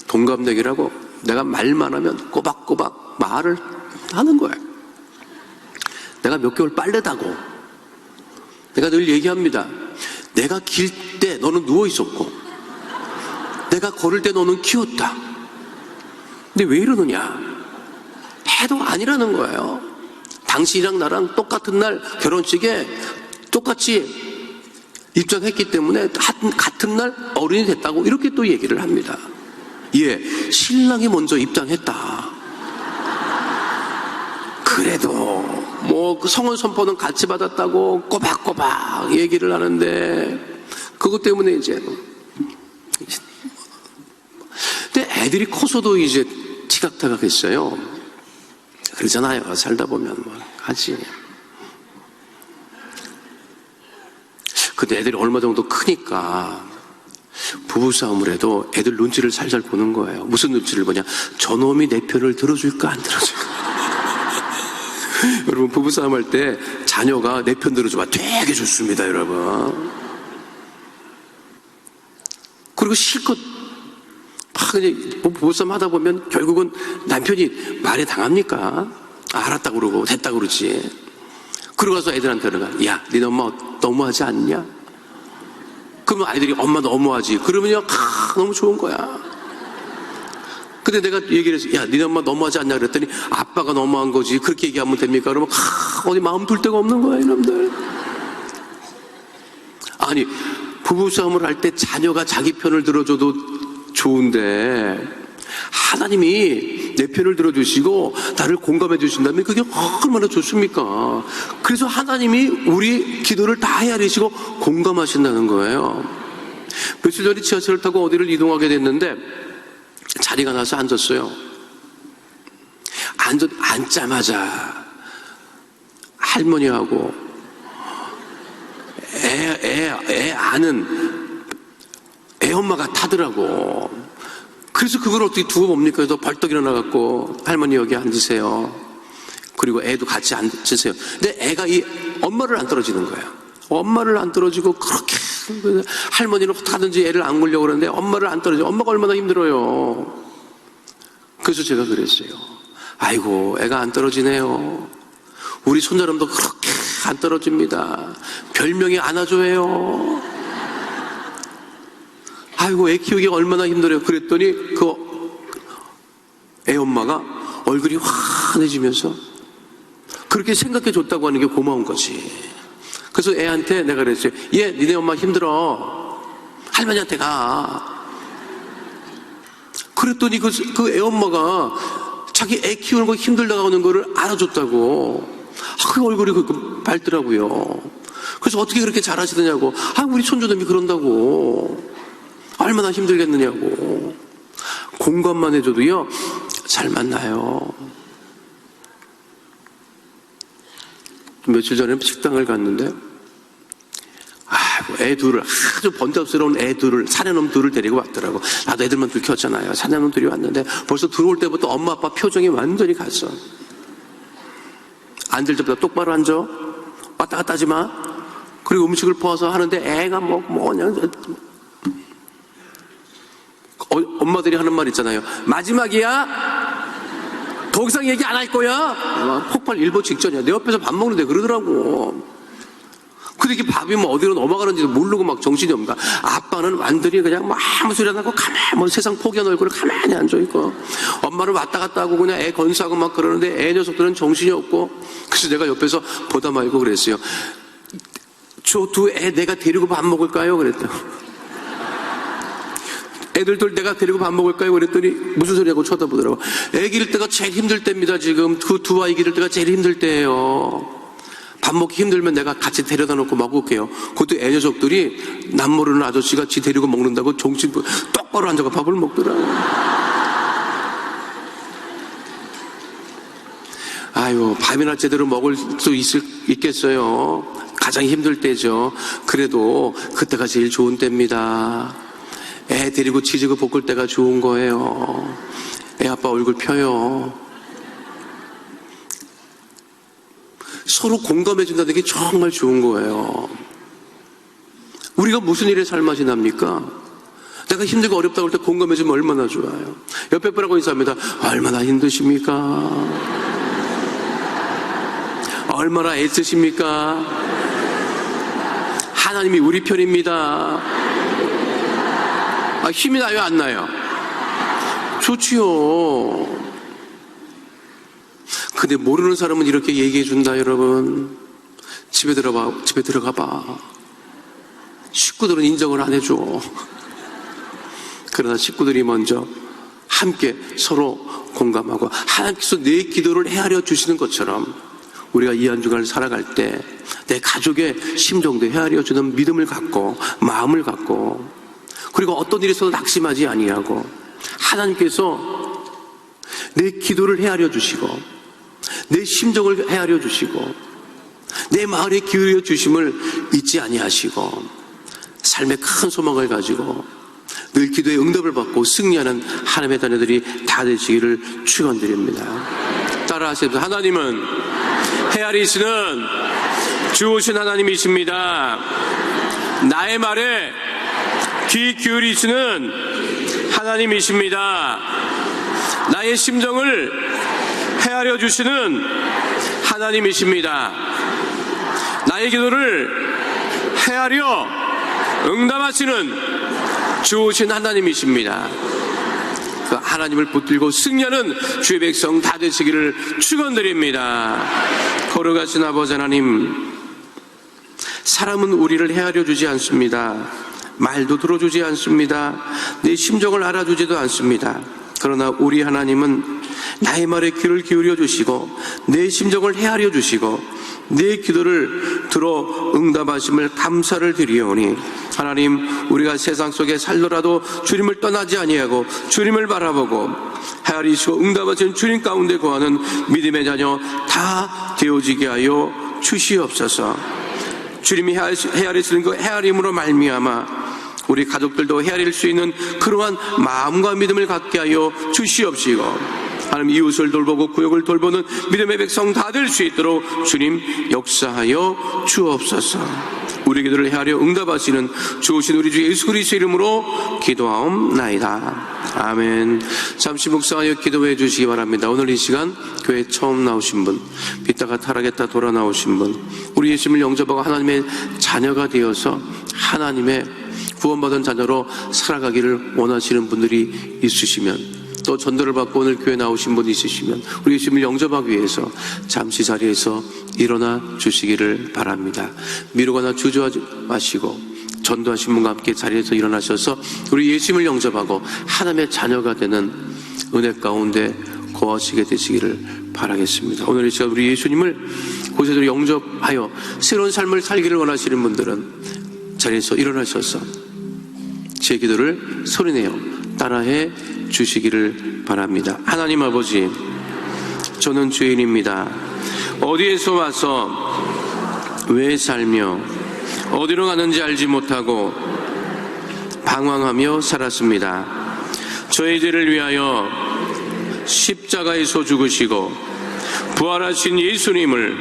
동갑내기라고 내가 말만 하면 꼬박꼬박 말을 하는 거예요. 내가 몇 개월 빠르다고. 내가 늘 얘기합니다. 내가 길 때 너는 누워 있었고, 내가 걸을 때 너는 키웠다. 근데 왜 이러느냐? 해도 아니라는 거예요. 당신이랑 나랑 똑같은 날 결혼식에 똑같이 입장했기 때문에 같은 날 어른이 됐다고 이렇게 또 얘기를 합니다. 예, 신랑이 먼저 입장했다. 그래도 뭐 그 성혼 선포는 같이 받았다고 꼬박꼬박 얘기를 하는데, 그것 때문에 이제 근데 애들이 커서도 이제 티각타각했어요. 그러잖아요. 살다 보면 뭐 하지. 근데 애들이 얼마 정도 크니까 부부싸움을 해도 애들 눈치를 살살 보는 거예요. 무슨 눈치를 보냐? 저놈이 내 편을 들어줄까 안 들어줄까. 여러분, 부부싸움 할 때 자녀가 내 편 들어주면 되게 좋습니다, 여러분. 그리고 실컷 막 그냥 부부싸움 하다 보면 결국은 남편이 말에 당합니까? 알았다고 그러고 됐다고 그러지. 그러고 가서 애들한테 그러가, 야, 니네 엄마 너무하지 않냐? 그러면 아이들이 엄마 너무하지. 그러면요, 너무 좋은 거야. 근데 내가 얘기를 해서, 야, 니네 엄마 너무하지 않냐 그랬더니, 아빠가 너무한 거지. 그렇게 얘기하면 됩니까? 그러면 어디 마음 둘 데가 없는 거야, 이놈들. 아니, 부부싸움을 할 때 자녀가 자기 편을 들어줘도 좋은데, 하나님이 내 편을 들어주시고 나를 공감해 주신다면 그게 얼마나 좋습니까? 그래서 하나님이 우리 기도를 다 헤아리시고 공감하신다는 거예요. 며칠 전에 지하철을 타고 어디를 이동하게 됐는데 자리가 나서 앉았어요. 앉자마자 할머니하고 애 아는 애 엄마가 타더라고. 그래서 그걸 어떻게 두고 봅니까? 그래서 벌떡 일어나갖고, 할머니 여기 앉으세요. 그리고 애도 같이 앉으세요. 근데 애가 이 엄마를 안 떨어지는 거야. 엄마를 안 떨어지고 그렇게 할머니는 어떡하든지 애를 안으려고 그러는데 엄마를 안 떨어져. 엄마가 얼마나 힘들어요. 그래서 제가 그랬어요. 아이고, 애가 안 떨어지네요. 우리 손자람도 그렇게 안 떨어집니다. 별명이 안아줘요. 아이고, 애 키우기 얼마나 힘들어요. 그랬더니 그 애 엄마가 얼굴이 환해지면서 그렇게 생각해 줬다고 하는 게 고마운 거지. 그래서 애한테 내가 그랬어요. 얘, 니네 엄마 힘들어. 할머니한테 가. 그랬더니 그 애 엄마가 자기 애 키우는 거 힘들다고 하는 거를 알아줬다고. 그 얼굴이 밝더라고요. 그래서 어떻게 그렇게 잘하시더냐고. 우리 손주놈이 그런다고. 얼마나 힘들겠느냐고. 공감만 해줘도요, 잘 만나요. 며칠 전에 식당을 갔는데, 애 둘을, 아주 번잡스러운 애 둘을, 사내놈 둘을 데리고 왔더라고. 나도 애들만 둘 키웠잖아요. 사내놈 둘이 왔는데, 벌써 들어올 때부터 엄마 아빠 표정이 완전히 갔어. 앉을 때보다 똑바로 앉아. 왔다 갔다 하지 마. 그리고 음식을 퍼와서 하는데 애가 뭐냐. 엄마들이 하는 말 있잖아요. 마지막이야? 더 이상 얘기 안 할 거야? 폭발 일보 직전이야. 내 옆에서 밥 먹는데 그러더라고. 근데 이게 밥이 뭐 어디로 넘어가는지도 모르고 막 정신이 없는가. 아빠는 완전히 그냥 뭐 아무 소리 안 하고 가만히 세상 포기한 얼굴을 가만히 앉아있고, 엄마는 왔다 갔다 하고 그냥 애 건사하고 막 그러는데 애 녀석들은 정신이 없고. 그래서 내가 옆에서 보다 말고 그랬어요. 저 두 애 내가 데리고 밥 먹을까요? 그랬더니 애들들 내가 데리고 밥 먹을까요? 그랬더니 무슨 소리하고 쳐다보더라고. 애 기를 때가 제일 힘들 때입니다. 지금 그 두 아이 기를 때가 제일 힘들 때예요. 밥 먹기 힘들면 내가 같이 데려다 놓고 먹을게요. 그것도 애 녀석들이 남 모르는 아저씨가 지 데리고 먹는다고 정신 똑바로 앉아가 밥을 먹더라고. 아유, 밥이나 제대로 먹을 수 있겠어요. 가장 힘들 때죠. 그래도 그때가 제일 좋은 때입니다. 애 데리고 치즈고 볶을 때가 좋은 거예요. 애 아빠 얼굴 펴요. 서로 공감해 준다는 게 정말 좋은 거예요. 우리가 무슨 일에 살맛이 납니까? 내가 힘들고 어렵다고 할 때 공감해 주면 얼마나 좋아요. 옆에 분하고 인사합니다. 얼마나 힘드십니까? 얼마나 애쓰십니까? 하나님이 우리 편입니다. 힘이 나요, 안 나요? 좋지요. 근데 모르는 사람은 이렇게 얘기해 준다, 여러분. 집에 들어가 봐. 식구들은 인정을 안 해줘. 그러나 식구들이 먼저 함께 서로 공감하고 하나님께서 내 기도를 헤아려 주시는 것처럼 우리가 이 한 주간을 살아갈 때 내 가족의 심정도 헤아려 주는 믿음을 갖고 마음을 갖고 그리고 어떤 일에서도 낙심하지 아니하고 하나님께서 내 기도를 헤아려 주시고 내 심정을 헤아려 주시고 내 마음에 기울여 주심을 잊지 아니하시고 삶의 큰 소망을 가지고 늘 기도의 응답을 받고 승리하는 하나님의 자녀들이 다 되시기를 축원드립니다. 따라하십시오. 하나님은 헤아리시는 주오신 하나님이십니다. 나의 말에 귀 기울이시는 하나님이십니다. 나의 심정을 헤아려 주시는 하나님이십니다. 나의 기도를 헤아려 응답하시는 주오신 하나님이십니다. 그 하나님을 붙들고 승리하는 주의 백성 다 되시기를 축원드립니다. 거룩하신 아버지 하나님, 사람은 우리를 헤아려 주지 않습니다. 말도 들어주지 않습니다. 내 심정을 알아주지도 않습니다. 그러나 우리 하나님은 나의 말에 귀를 기울여 주시고 내 심정을 헤아려 주시고 내 기도를 들어 응답하심을 감사를 드리오니 하나님, 우리가 세상 속에 살더라도 주님을 떠나지 아니하고 주님을 바라보고 헤아리시고 응답하시는 주님 가운데 거하는 믿음의 자녀 다 되어지게 하여 주시옵소서. 주님이 헤아리시는 그 헤아림으로 말미암아 우리 가족들도 헤아릴 수 있는 그러한 마음과 믿음을 갖게 하여 주시옵시고 하나님, 이웃을 돌보고 구역을 돌보는 믿음의 백성 다 될 수 있도록 주님 역사하여 주옵소서. 우리 기도를 헤아려 응답하시는 주오신 우리 주 예수 그리스도의 이름으로 기도하옵나이다. 아멘. 잠시 묵상하여 기도해 주시기 바랍니다. 오늘 이 시간 교회 처음 나오신 분, 빗다가 타락했다 돌아 나오신 분, 우리 예수님을 영접하고 하나님의 자녀가 되어서 하나님의 구원받은 자녀로 살아가기를 원하시는 분들이 있으시면, 또 전도를 받고 오늘 교회 나오신 분이 있으시면 우리 예수님을 영접하기 위해서 잠시 자리에서 일어나 주시기를 바랍니다. 미루거나 주저하지 마시고 전도하신 분과 함께 자리에서 일어나셔서 우리 예수님을 영접하고 하나님의 자녀가 되는 은혜 가운데 거하시게 되시기를 바라겠습니다. 오늘 이 시간 우리 예수님을 곳에서 영접하여 새로운 삶을 살기를 원하시는 분들은 자리에서 일어나셔서 제 기도를 소리내어 따라해 주시기를 바랍니다. 하나님 아버지, 저는 죄인입니다. 어디에서 와서 왜 살며 어디로 가는지 알지 못하고 방황하며 살았습니다. 저의 죄를 위하여 십자가에서 죽으시고 부활하신 예수님을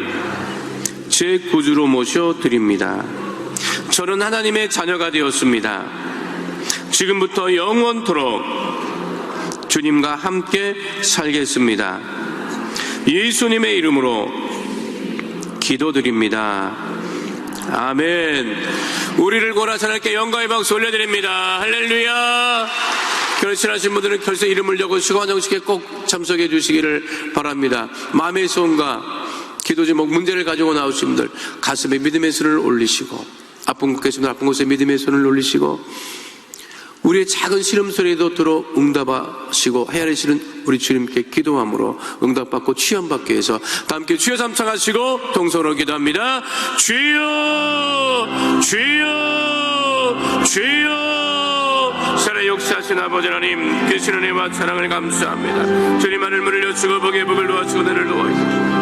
제 구주로 모셔드립니다. 저는 하나님의 자녀가 되었습니다. 지금부터 영원토록 주님과 함께 살겠습니다. 예수님의 이름으로 기도드립니다. 아멘. 우리를 구원하신 하나님께 영광의 박수 올려드립니다. 할렐루야. 결신하신 분들은 결세 이름을 적으시고 환영식에 꼭 참석해 주시기를 바랍니다. 마음의 소원과 기도 제목 문제를 가지고 나오신 분들 가슴에 믿음의 손을 올리시고, 아픈 곳 계신 분들 아픈 곳에 믿음의 손을 올리시고, 우리의 작은 시름소리에도 들어 응답하시고 헤아리시는 우리 주님께 기도함으로 응답받고 취함받기 위해서 다 함께 주여 삼창하시고 동서로 기도합니다. 주여 주여 주여. 살아 역사하신 아버지 하나님, 계신 은혜와 사랑을 감사합니다. 주님 하늘문을 여시고 복의 복을 놓아주고 내를 놓아주고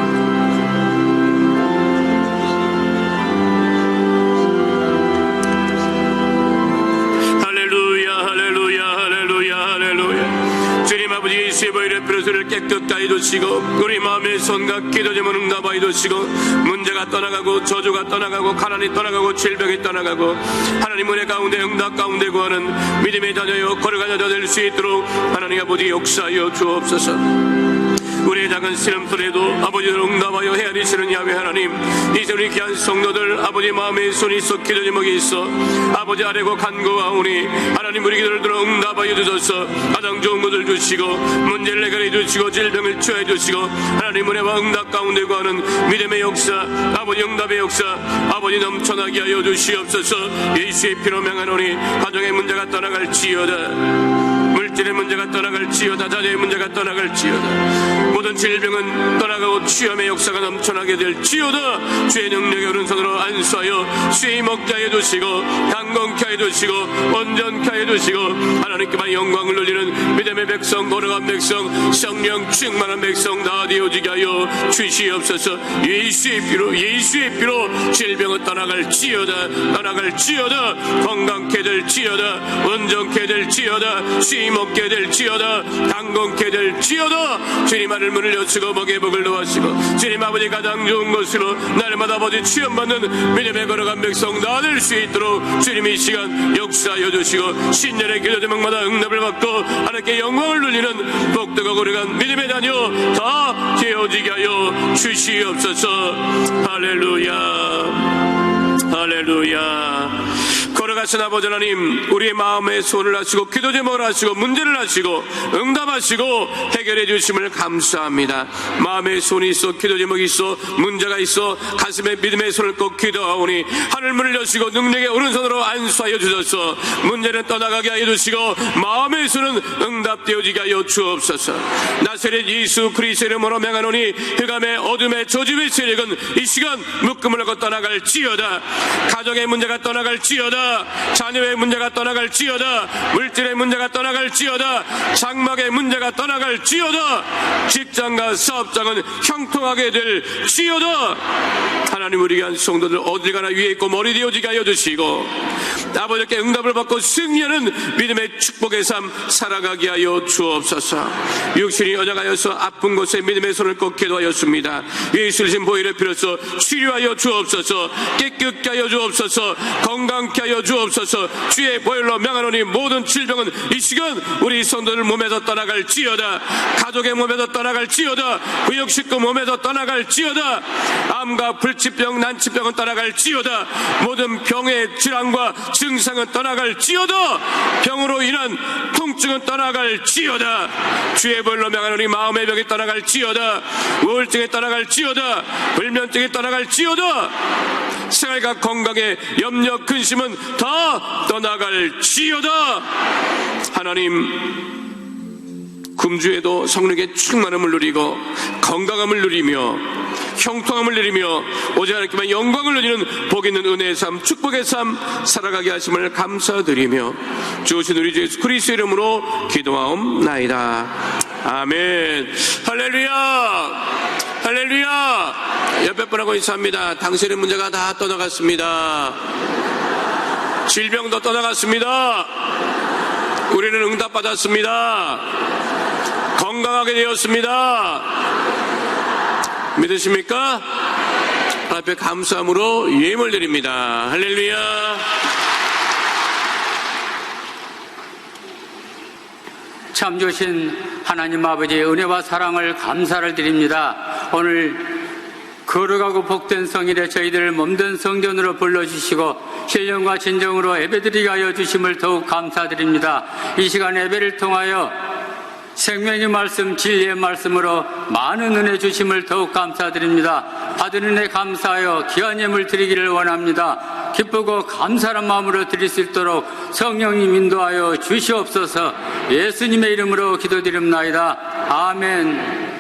예수의 보혈의 피로를 깨끗하게 해주시고 우리 마음의 손과 기도 제목 응답하게 해주시고 문제가 떠나가고 저주가 떠나가고 가난이 떠나가고 질병이 떠나가고 하나님 은혜 가운데 응답 가운데 구하는 믿음의 자녀여 거룩한 자녀 될 수 있도록 하나님 아버지 역사하여 주옵소서. 우리의 작은 신음소리에도 아버지를 응답하여 헤아리시는 야훼 하나님, 이제 우리 귀한 성도들 아버지 마음에 손이 있어 기도 제목이 있어 아버지 아래고 간구하오니 하나님 우리 기도를 들어 응답하여 주소서. 가장 좋은 것을 주시고 문제를 해결해 주시고 질병을 치유해 주시고 하나님 은혜와 응답 가운데 구하는 믿음의 역사, 아버지 응답의 역사 아버지 넘쳐나게 하여 주시옵소서. 예수의 피로 명하노니 가정의 문제가 떠나갈지어다, 물질의 문제가 떠나갈지어다, 자녀의 문제가 떠나갈지어다, 모든 질병은 떠나가고 치유의 역사가 넘쳐나게 될지어다. 주의 능력의 오른손으로 안수하여 수의 먹게 하여 주시고 강건케 하여 주시고 온전케 하여 주시고 하나님께만 영광을 돌리는 믿음의 백성, 거룩한 백성, 성령 충만한 백성 다 되어지게 하여 주시옵소서. 예수의 피로 질병은 떠나갈지어다, 떠나갈지어다, 건강케 될지어다, 온전케 될지어다, 수의 먹게 될지어다, 강건케 될지어다. 주님 하늘 문을 여시고 복의 복을 도하시고 주님 아버지 가장 좋은 것으로 날마다 아버지 취업받는 믿음의 거룩한 백성 다 될 수 있도록 주님 이 시간 역사하여 주시고 신년의 기도 제목마다 응답을 받고 하나님께 영광을 돌리는 복되고 거룩한 믿음의 자녀 다 되어지게 하여 주시옵소서. 할렐루야, 할렐루야. 걸어가신 아버지 하나님, 우리의 마음에 손을 하시고 기도 제목을 하시고 문제를 하시고 응답하시고 해결해 주심을 감사합니다. 마음에 손이 있어 기도 제목이 있어 문제가 있어 가슴에 믿음의 손을 꼭 기도하오니 하늘문을 여시고 능력의 오른손으로 안수하여 주소서. 문제는 떠나가게 하여 주시고 마음의 손은 응답되어지게 하여 주옵소서. 나사렛 예수 그리스도의 이름으로 명하노니 흑암의 어둠의 저주의 세력은 이 시간 묶음을 하고 떠나갈지어다. 가정의 문제가 떠나갈지어다, 자녀의 문제가 떠나갈지어다, 물질의 문제가 떠나갈지어다, 장막의 문제가 떠나갈지어다, 직장과 사업장은 형통하게 될지어다. 하나님 우리 귀한 성도들 어딜 가나 위에 있고 머리 되어지게 하여 주시고 아버지께 응답을 받고 승리하는 믿음의 축복의 삶 살아가게 하여 주옵소서. 육신이 여자가여서 아픈 곳에 믿음의 손을 꼭 기도하였습니다. 예수를 신 보혈의 피로써 치료하여 주옵소서. 깨끗게 하여 주옵소서. 건강케 하여 주옵소서. 주의 보혈로 명하노니 모든 질병은 이 시간 우리 성도들 몸에서 떠나갈지어다, 가족의 몸에서 떠나갈지어다, 구역식구 몸에서 떠나갈지어다, 암과 불치병 난치병은 떠나갈지어다, 모든 병의 질환과 증상은 떠나갈지어다, 병으로 인한 통증은 떠나갈지어다. 주의 보혈로 명하노니 마음의 병이 떠나갈지어다, 우울증이 떠나갈지어다, 불면증이 떠나갈지어다, 생활과 건강의 염려 근심은 다 떠나갈지어다. 하나님 금주에도 성령의 충만함을 누리고 건강함을 누리며 형통함을 누리며 오직 하나님께만 영광을 누리는 복 있는 은혜의 삶, 축복의 삶 살아가게 하심을 감사드리며 주신 우리 주 예수 그리스도의 이름으로 기도하옵나이다. 아멘. 할렐루야, 할렐루야. 옆에 분하고 인사합니다. 당신의 문제가 다 떠나갔습니다. 질병도 떠나갔습니다. 우리는 응답받았습니다. 건강하게 되었습니다. 믿으십니까? 앞에 감사함으로 예물 드립니다. 할렐루야. 참 좋으신 하나님 아버지의 은혜와 사랑을 감사를 드립니다. 오늘 거룩하고 복된 성일에 저희들을 몸된 성전으로 불러주시고 신령과 진정으로 예배드리게 하여 주심을 더욱 감사드립니다. 이 시간 예배를 통하여 생명의 말씀, 진리의 말씀으로 많은 은혜 주심을 더욱 감사드립니다. 받은 은혜 감사하여 귀한 예물 드리기를 원합니다. 기쁘고 감사한 마음으로 드릴 수 있도록 성령님 인도하여 주시옵소서. 예수님의 이름으로 기도드립나이다. 아멘.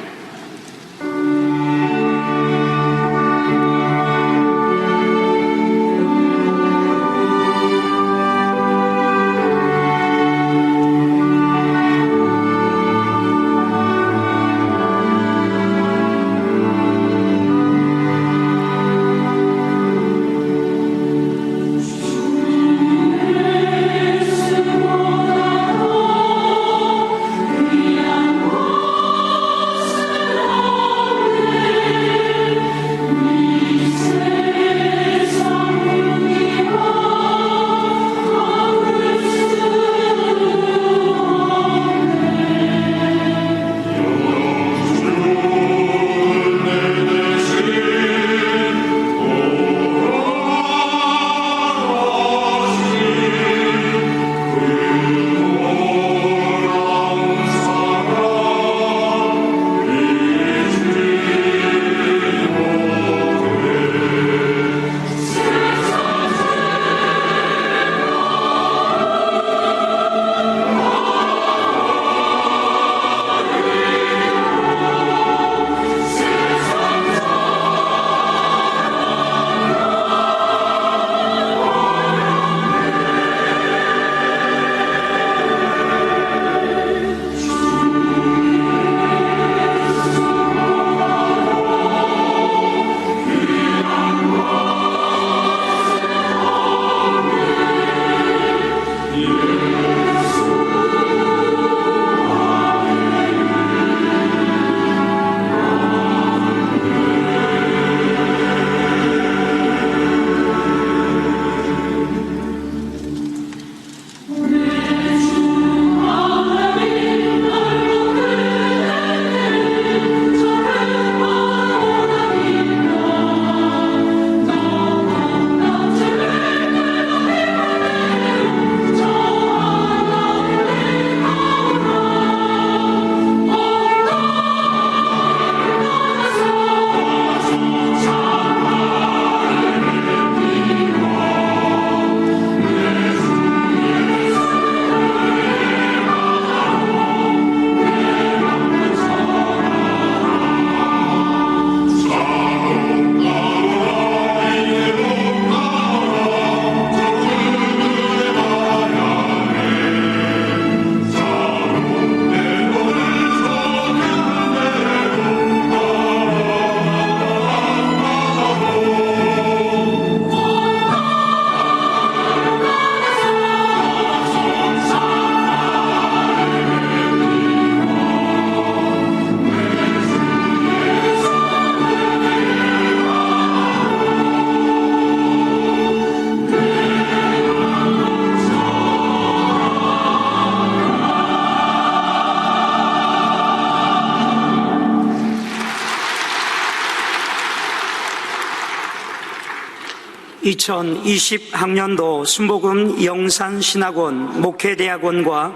2020학년도 순복음 영산신학원 목회대학원과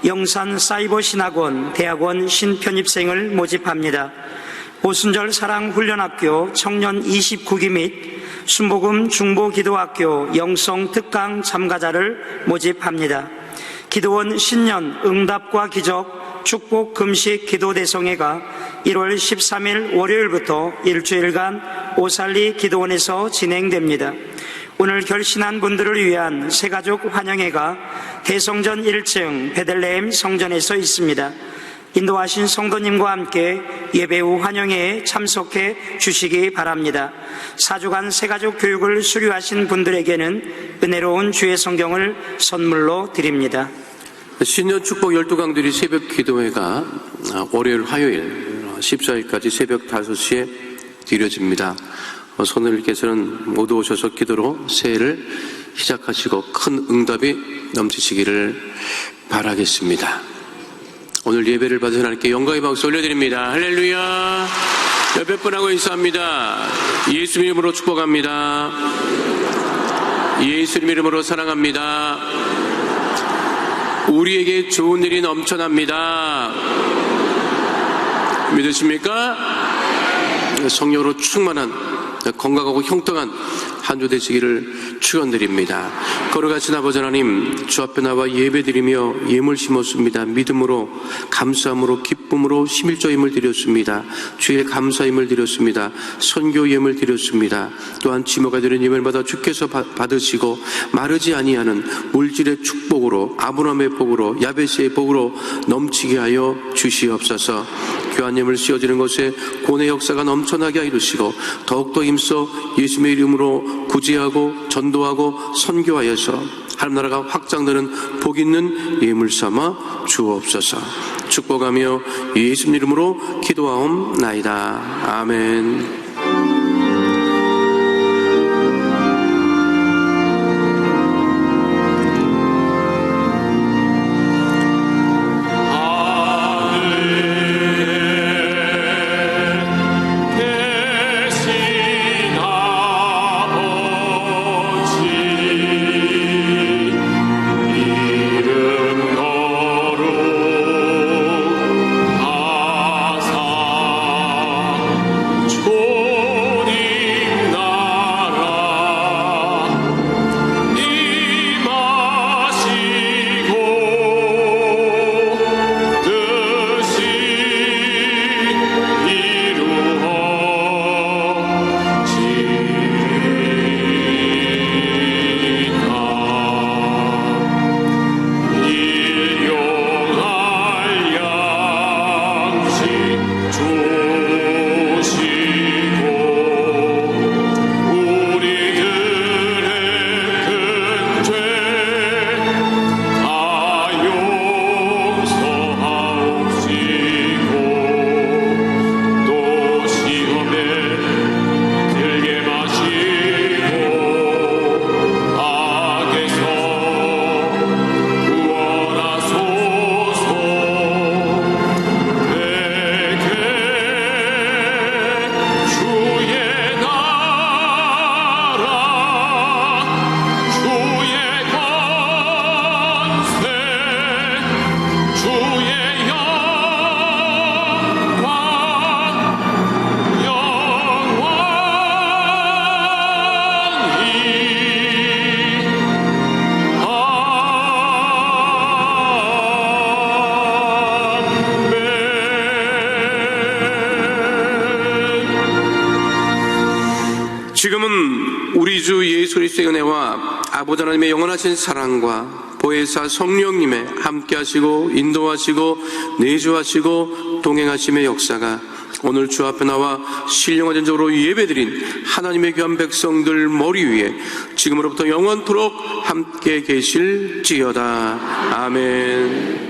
영산사이버신학원 대학원 신편입생을 모집합니다. 오순절 사랑훈련학교 청년 29기 및 순복음 중보기도학교 영성특강 참가자를 모집합니다. 기도원 신년 응답과 기적 축복 금식 기도 대성회가 1월 13일 월요일부터 일주일간 오살리 기도원에서 진행됩니다. 오늘 결신한 분들을 위한 새가족 환영회가 대성전 1층 베들레헴 성전에서 있습니다. 인도하신 성도님과 함께 예배 후 환영회에 참석해 주시기 바랍니다. 4주간 새가족 교육을 수료하신 분들에게는 은혜로운 주의 성경을 선물로 드립니다. 신년 축복 12강들이 새벽 기도회가 월요일, 화요일 14일까지 새벽 5시에 드려집니다. 선생님께서는 모두 오셔서 기도로 새해를 시작하시고 큰 응답이 넘치시기를 바라겠습니다. 오늘 예배를 받으신 하나님께 영광의 박수 올려드립니다. 할렐루야. 몇백 분 하고 인사합니다. 예수 이름으로 축복합니다. 예수 이름으로 사랑합니다. 우리에게 좋은 일이 넘쳐납니다. 믿으십니까? 성령으로 충만한 건강하고 형통한 한 주 되시기를 축원드립니다. 걸어가신 아버지 하나님, 주 앞에 나와 예배드리며 예물 심었습니다. 믿음으로, 감사함으로, 기쁨으로 11조 예물 드렸습니다. 주일 감사 예물 드렸습니다. 선교 예물 드렸습니다. 또한 지모가 되는 예물 받아 주께서 받으시고 마르지 아니하는 물질의 축복으로, 아브라함의 복으로, 야베스의 복으로 넘치게 하여 주시옵소서. 교환 예물 씌워지는 곳에 고뇌 역사가 넘쳐나게 하여 이루시고 더욱더 힘써 예수님의 이름으로 구제하고 전도하고 선교하여서 하늘나라가 확장되는 복 있는 예물 삼아 주옵소서. 축복하며 예수님 이름으로 기도하옵나이다. 아멘. 지금은 우리 주 예수 그리스도의 은혜와 아버지 하나님의 영원하신 사랑과 보혜사 성령님의 함께하시고 인도하시고 내주하시고 동행하심의 역사가 오늘 주 앞에 나와 신령한 전적으로 예배드린 하나님의 귀한 백성들 머리 위에 지금으로부터 영원토록 함께 계실지어다. 아멘.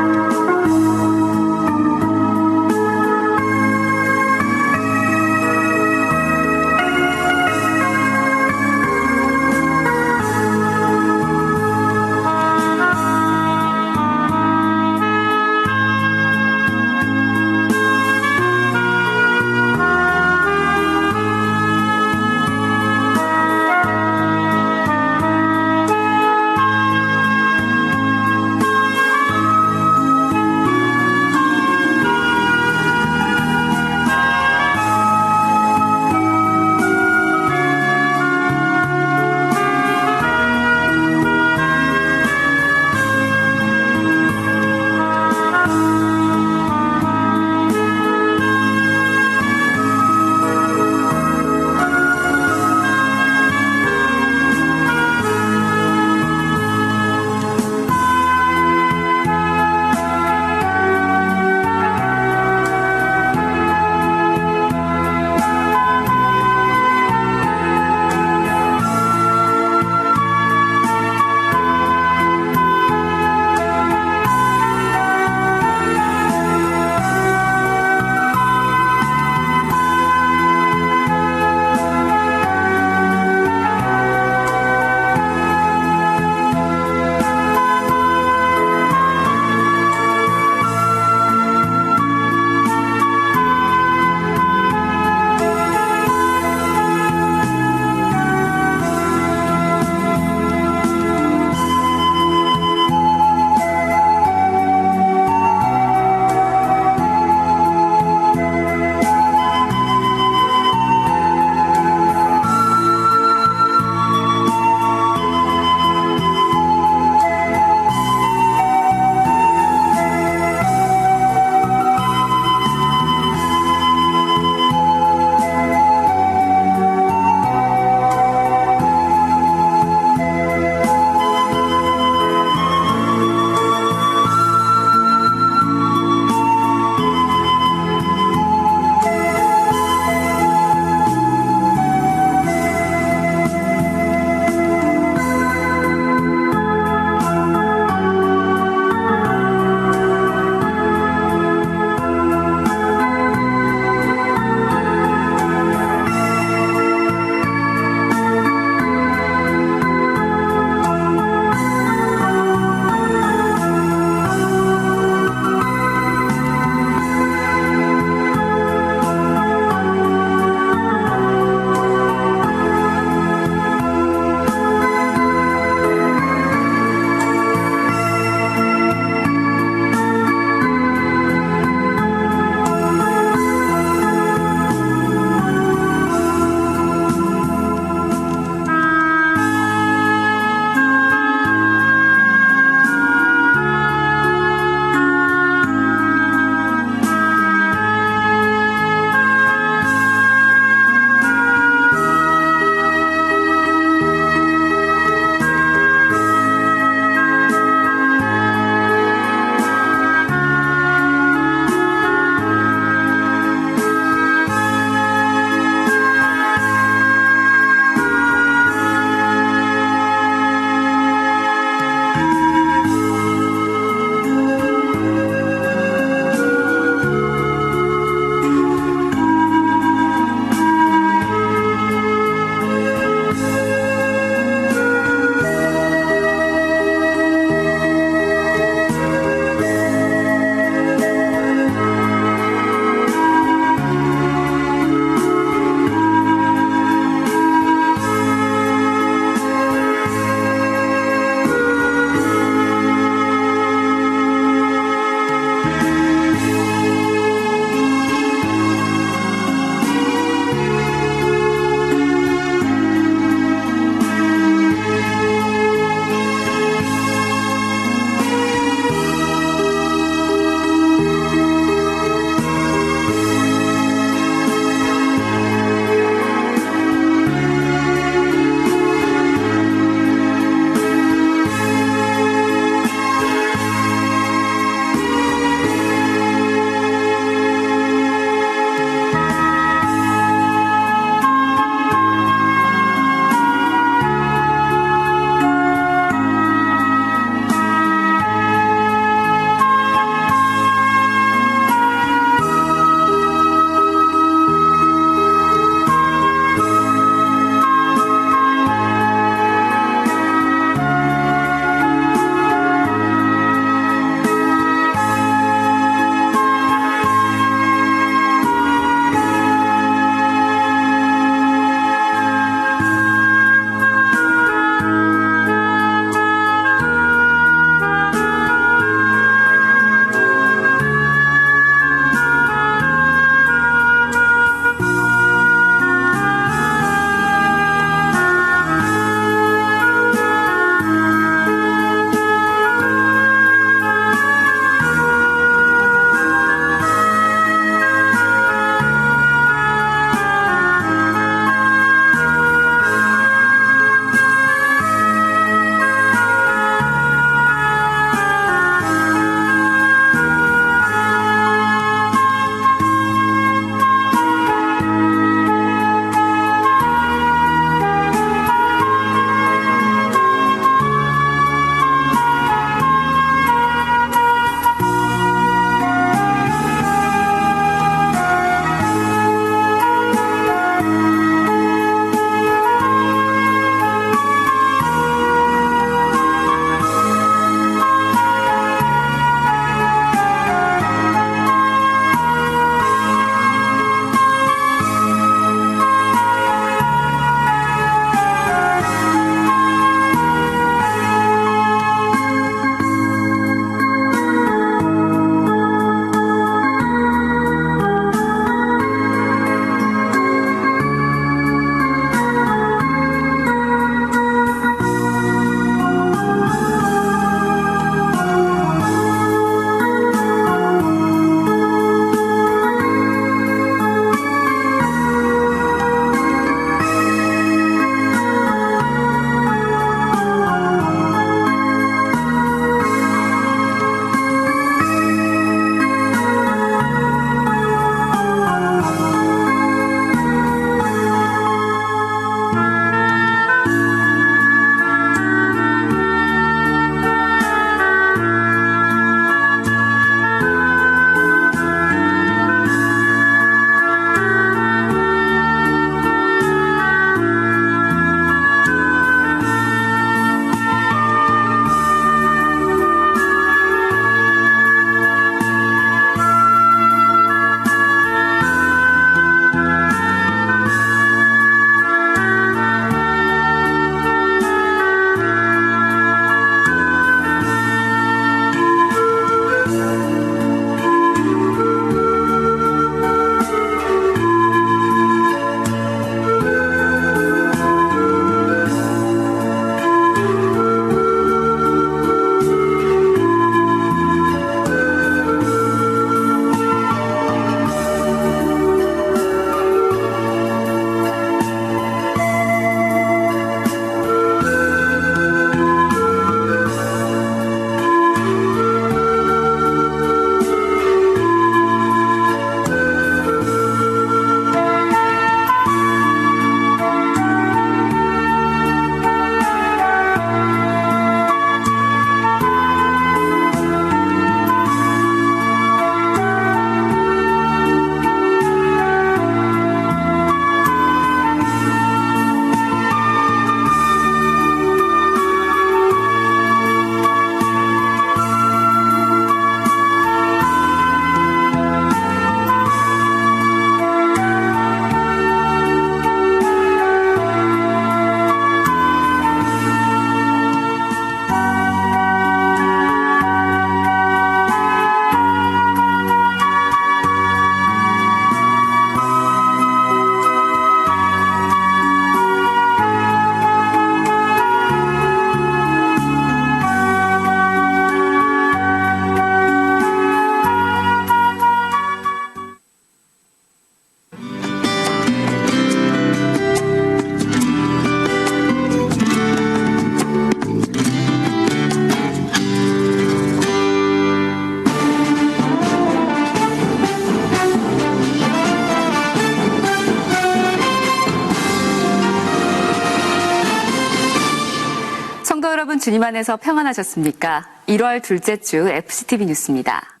주님 안에서 평안하셨습니까? 1월 둘째 주 FCTV 뉴스입니다.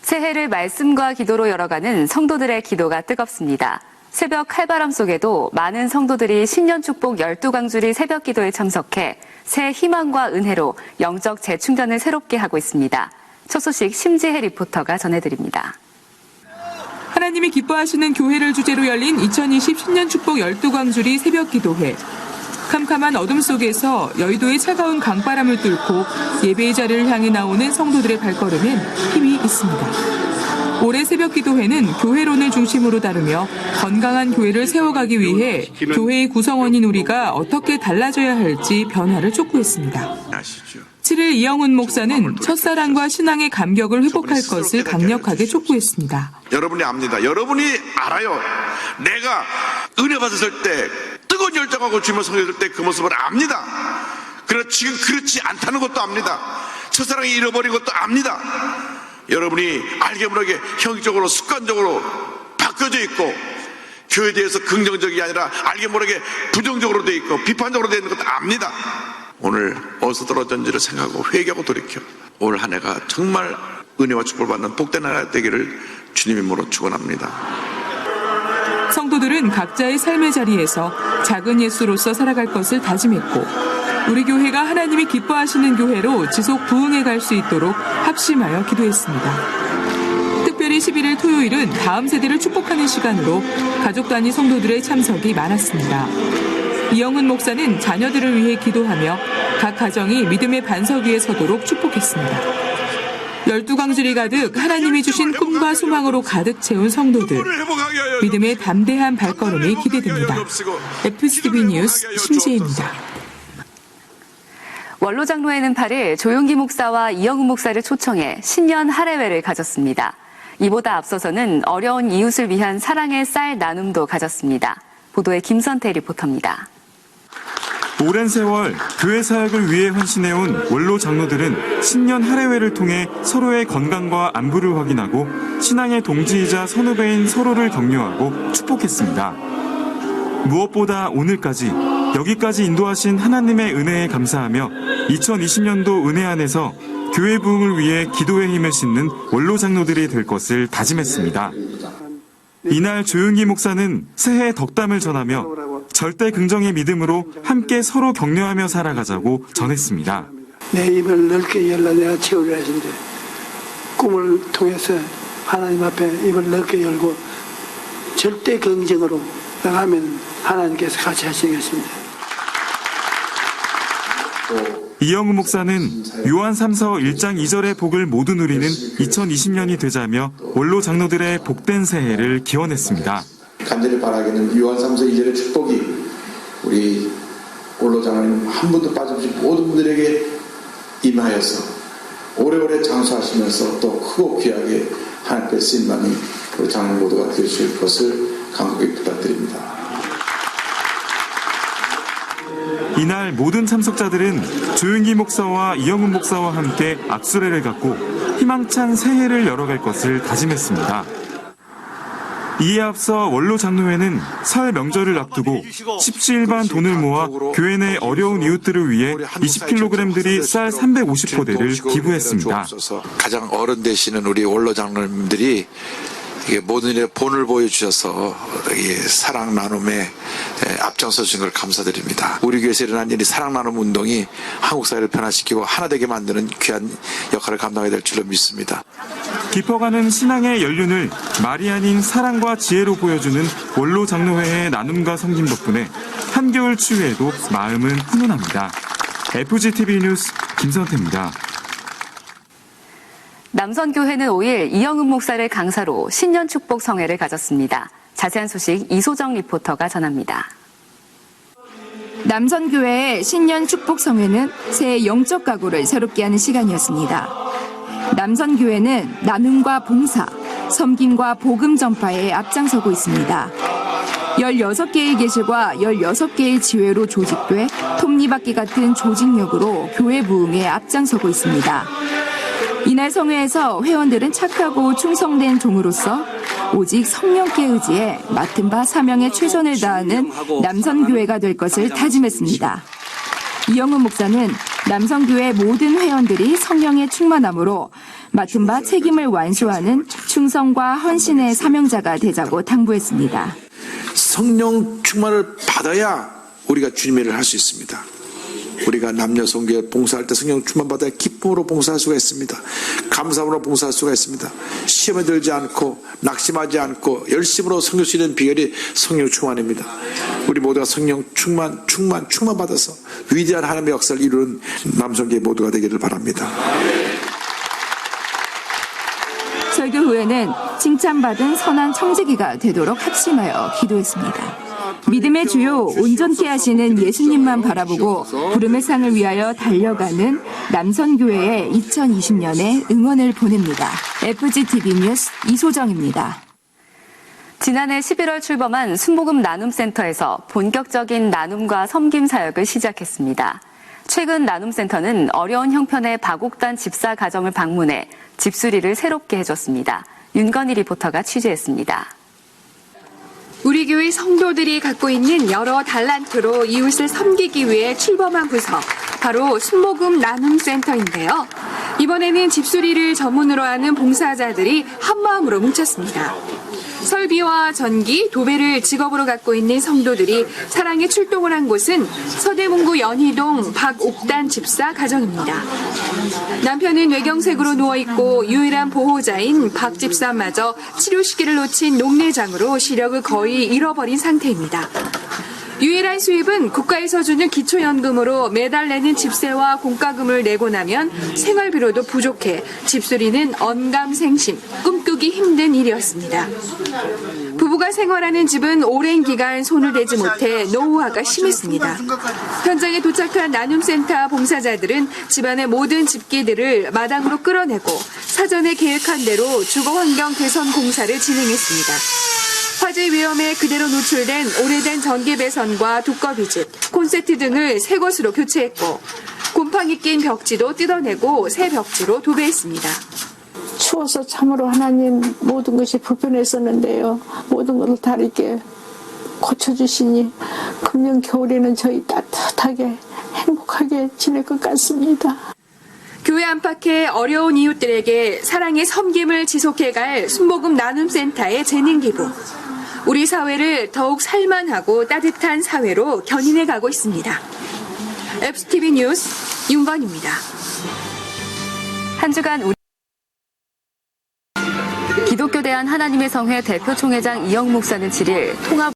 새해를 말씀과 기도로 열어가는 성도들의 기도가 뜨겁습니다. 새벽 칼바람 속에도 많은 성도들이 신년 축복 12광주리 새벽 기도에 참석해 새 희망과 은혜로 영적 재충전을 새롭게 하고 있습니다. 첫 소식 심지혜 리포터가 전해드립니다. 하나님이 기뻐하시는 교회를 주제로 열린 2020 신년 축복 12광주리 새벽 기도회. 캄캄한 어둠 속에서 여의도의 차가운 강바람을 뚫고 예배의 자리를 향해 나오는 성도들의 발걸음엔 힘이 있습니다. 올해 새벽 기도회는 교회론을 중심으로 다루며 건강한 교회를 세워가기 위해 교회의 구성원인 우리가 어떻게 달라져야 할지 변화를 촉구했습니다. 7일 이영훈 목사는 첫사랑과 신앙의 감격을 회복할 것을 강력하게 촉구했습니다. 여러분이 압니다. 여러분이 알아요. 내가 은혜 받았을 때 뜨거운 열정하고 주님을 섬겼을 때 그 모습을 압니다. 그러나 지금 그렇지 않다는 것도 압니다. 첫사랑이 잃어버린 것도 압니다. 여러분이 알게 모르게 형식적으로 습관적으로 바뀌어져 있고 교회에 대해서 긍정적이 아니라 알게 모르게 부정적으로 돼 있고 비판적으로 돼 있는 것도 압니다. 오늘 어디서 떨어졌는지를 생각하고 회개하고 돌이켜 올 한 해가 정말 은혜와 축복을 받는 복된 한 해 되기를 주님 이름으로 축원합니다. 성도들은 각자의 삶의 자리에서 작은 예수로서 살아갈 것을 다짐했고 우리 교회가 하나님이 기뻐하시는 교회로 지속 부흥해 갈 수 있도록 합심하여 기도했습니다. 특별히 11일 토요일은 다음 세대를 축복하는 시간으로 가족 단위 성도들의 참석이 많았습니다. 이영훈 목사는 자녀들을 위해 기도하며 각 가정이 믿음의 반석 위에 서도록 축복했습니다. 12광주리 가득 하나님이 주신 꿈과 소망으로 가득 채운 성도들. 믿음의 담대한 발걸음이 기대됩니다. FCTV 뉴스 심지혜입니다. 원로장로회는 8일 조용기 목사와 이영훈 목사를 초청해 신년 할애회를 가졌습니다. 이보다 앞서서는 어려운 이웃을 위한 사랑의 쌀 나눔도 가졌습니다. 보도에 김선태 리포터입니다. 오랜 세월 교회 사역을 위해 헌신해온 원로 장로들은 신년 할애회를 통해 서로의 건강과 안부를 확인하고 신앙의 동지이자 선후배인 서로를 격려하고 축복했습니다. 무엇보다 오늘까지 여기까지 인도하신 하나님의 은혜에 감사하며 2020년도 은혜 안에서 교회 부흥을 위해 기도의 힘을 싣는 원로 장로들이 될 것을 다짐했습니다. 이날 조용기 목사는 새해 덕담을 전하며 절대 긍정의 믿음으로 함께 서로 격려하며 살아가자고 전했습니다. 내 입을 넓게 열라 내가 채우려 하신데 꿈을 통해서 하나님 앞에 입을 넓게 열고 절대 긍정으로 나가면 하나님께서 같이 하시는 것입니다. 이영훈 목사는 요한 3서 1장 2절의 복을 모두 누리는 2020년이 되자며 원로 장로들의 복된 새해를 기원했습니다. 간절히 바라기는 요한 3서 2절의 축복이 우리 원로 장로님 한 분도 빠짐없이 모든 분들에게 임하여서 오래오래 장수하시면서 또 크고 귀하게 하나님께 쓰임받는 우리 장로 모두가 되실 것을 간곡히 부탁드립니다. 이날 모든 참석자들은 조용기 목사와 이영훈 목사와 함께 악수례를 갖고 희망찬 새해를 열어갈 것을 다짐했습니다. 이에 앞서 원로 장로회는 설 명절을 앞두고 십시일반 돈을 모아 교회 내 어려운 이웃들을 위해 20kg들이 쌀 350포대를 기부했습니다. 가장 어른 되시는 우리 원로 장로님들이 모든 일에 본을 보여주셔서 사랑 나눔에 앞장서 주신 걸 감사드립니다. 우리 교회에서 일어난 일이 사랑 나눔 운동이 한국 사회를 변화시키고 하나 되게 만드는 귀한 역할을 감당해야 될 줄로 믿습니다. 깊어가는 신앙의 연륜을 말이 아닌 사랑과 지혜로 보여주는 원로 장로회의 나눔과 섬김 덕분에 한겨울 추위에도 마음은 훈훈합니다. FGTV 뉴스 김선태입니다. 남선교회는 5일 이영훈 목사를 강사로 신년 축복 성회를 가졌습니다. 자세한 소식 이소정 리포터가 전합니다. 남선교회의 신년 축복 성회는 새해 영적 각오를 새롭게 하는 시간이었습니다. 남선교회는 나눔과 봉사, 섬김과 복음 전파에 앞장서고 있습니다. 16개의 계실과 16개의 지회로 조직돼 톱니바퀴 같은 조직력으로 교회 부흥에 앞장서고 있습니다. 이날 성회에서 회원들은 착하고 충성된 종으로서 오직 성령께 의지해 맡은 바 사명에 최선을 다하는 남선교회가 될 것을 다짐했습니다. 이영훈 목사는 남성교회 모든 회원들이 성령에 충만함으로 맡은 바 책임을 완수하는 충성과 헌신의 사명자가 되자고 당부했습니다. 성령 충만을 받아야 우리가 주님의 일을 할 수 있습니다. 우리가 남녀 성교회 봉사할 때 성령 충만 받아야 기쁨으로 봉사할 수가 있습니다. 감사함으로 봉사할 수가 있습니다. 시험에 들지 않고 낙심하지 않고 열심으로 섬길 수 있는 비결이 성령 충만입니다. 우리 모두가 성령 충만 받아서 위대한 하나님의 역사를 이루는 남성교회 모두가 되기를 바랍니다. 설교 후에는 칭찬받은 선한 청지기가 되도록 합심하여 기도했습니다. 믿음의 주요 온전케 하시는 예수님만 바라보고 부름의 상을 위하여 달려가는 남선교회의 2020년에 응원을 보냅니다. FGTV 뉴스 이소정입니다. 지난해 11월 출범한 순복음 나눔센터에서 본격적인 나눔과 섬김 사역을 시작했습니다. 최근 나눔센터는 어려운 형편의 박옥단 집사 가정을 방문해 집수리를 새롭게 해줬습니다. 윤건희 리포터가 취재했습니다. 우리 교회 성도들이 갖고 있는 여러 달란트로 이웃을 섬기기 위해 출범한 부서, 바로 순복음 나눔센터인데요. 이번에는 집수리를 전문으로 하는 봉사자들이 한마음으로 뭉쳤습니다. 설비와 전기, 도배를 직업으로 갖고 있는 성도들이 사랑에 출동을 한 곳은 서대문구 연희동 박옥단 집사 가정입니다. 남편은 뇌경색으로 누워있고 유일한 보호자인 박 집사마저 치료 시기를 놓친 녹내장으로 시력을 거의 잃어버린 상태입니다. 유일한 수입은 국가에서 주는 기초연금으로 매달 내는 집세와 공과금을 내고 나면 생활비로도 부족해 집수리는 언감생심, 꿈꾸기 힘든 일이었습니다. 부부가 생활하는 집은 오랜 기간 손을 대지 못해 노후화가 심했습니다. 현장에 도착한 나눔센터 봉사자들은 집안의 모든 집기들을 마당으로 끌어내고 사전에 계획한 대로 주거환경 개선 공사를 진행했습니다. 화재 위험에 그대로 노출된 오래된 전기 배선과 두꺼비집, 콘센트 등을 새 것으로 교체했고 곰팡이 낀 벽지도 뜯어내고 새 벽지로 도배했습니다. 추워서 참으로 하나님 모든 것이 불편했었는데요. 모든 것을 다 이렇게 고쳐주시니 금년 겨울에는 저희 따뜻하게 행복하게 지낼 것 같습니다. 교회 안팎의 어려운 이웃들에게 사랑의 섬김을 지속해갈 순복음 나눔센터의 재능기부. 우리 사회를 더욱 살만하고 따뜻한 사회로 견인해가고 있습니다. FGTV 뉴스 윤건입니다. 한 주간 기독교대한 하나님의 성회 대표 총회장 이영 목사는 7일 통합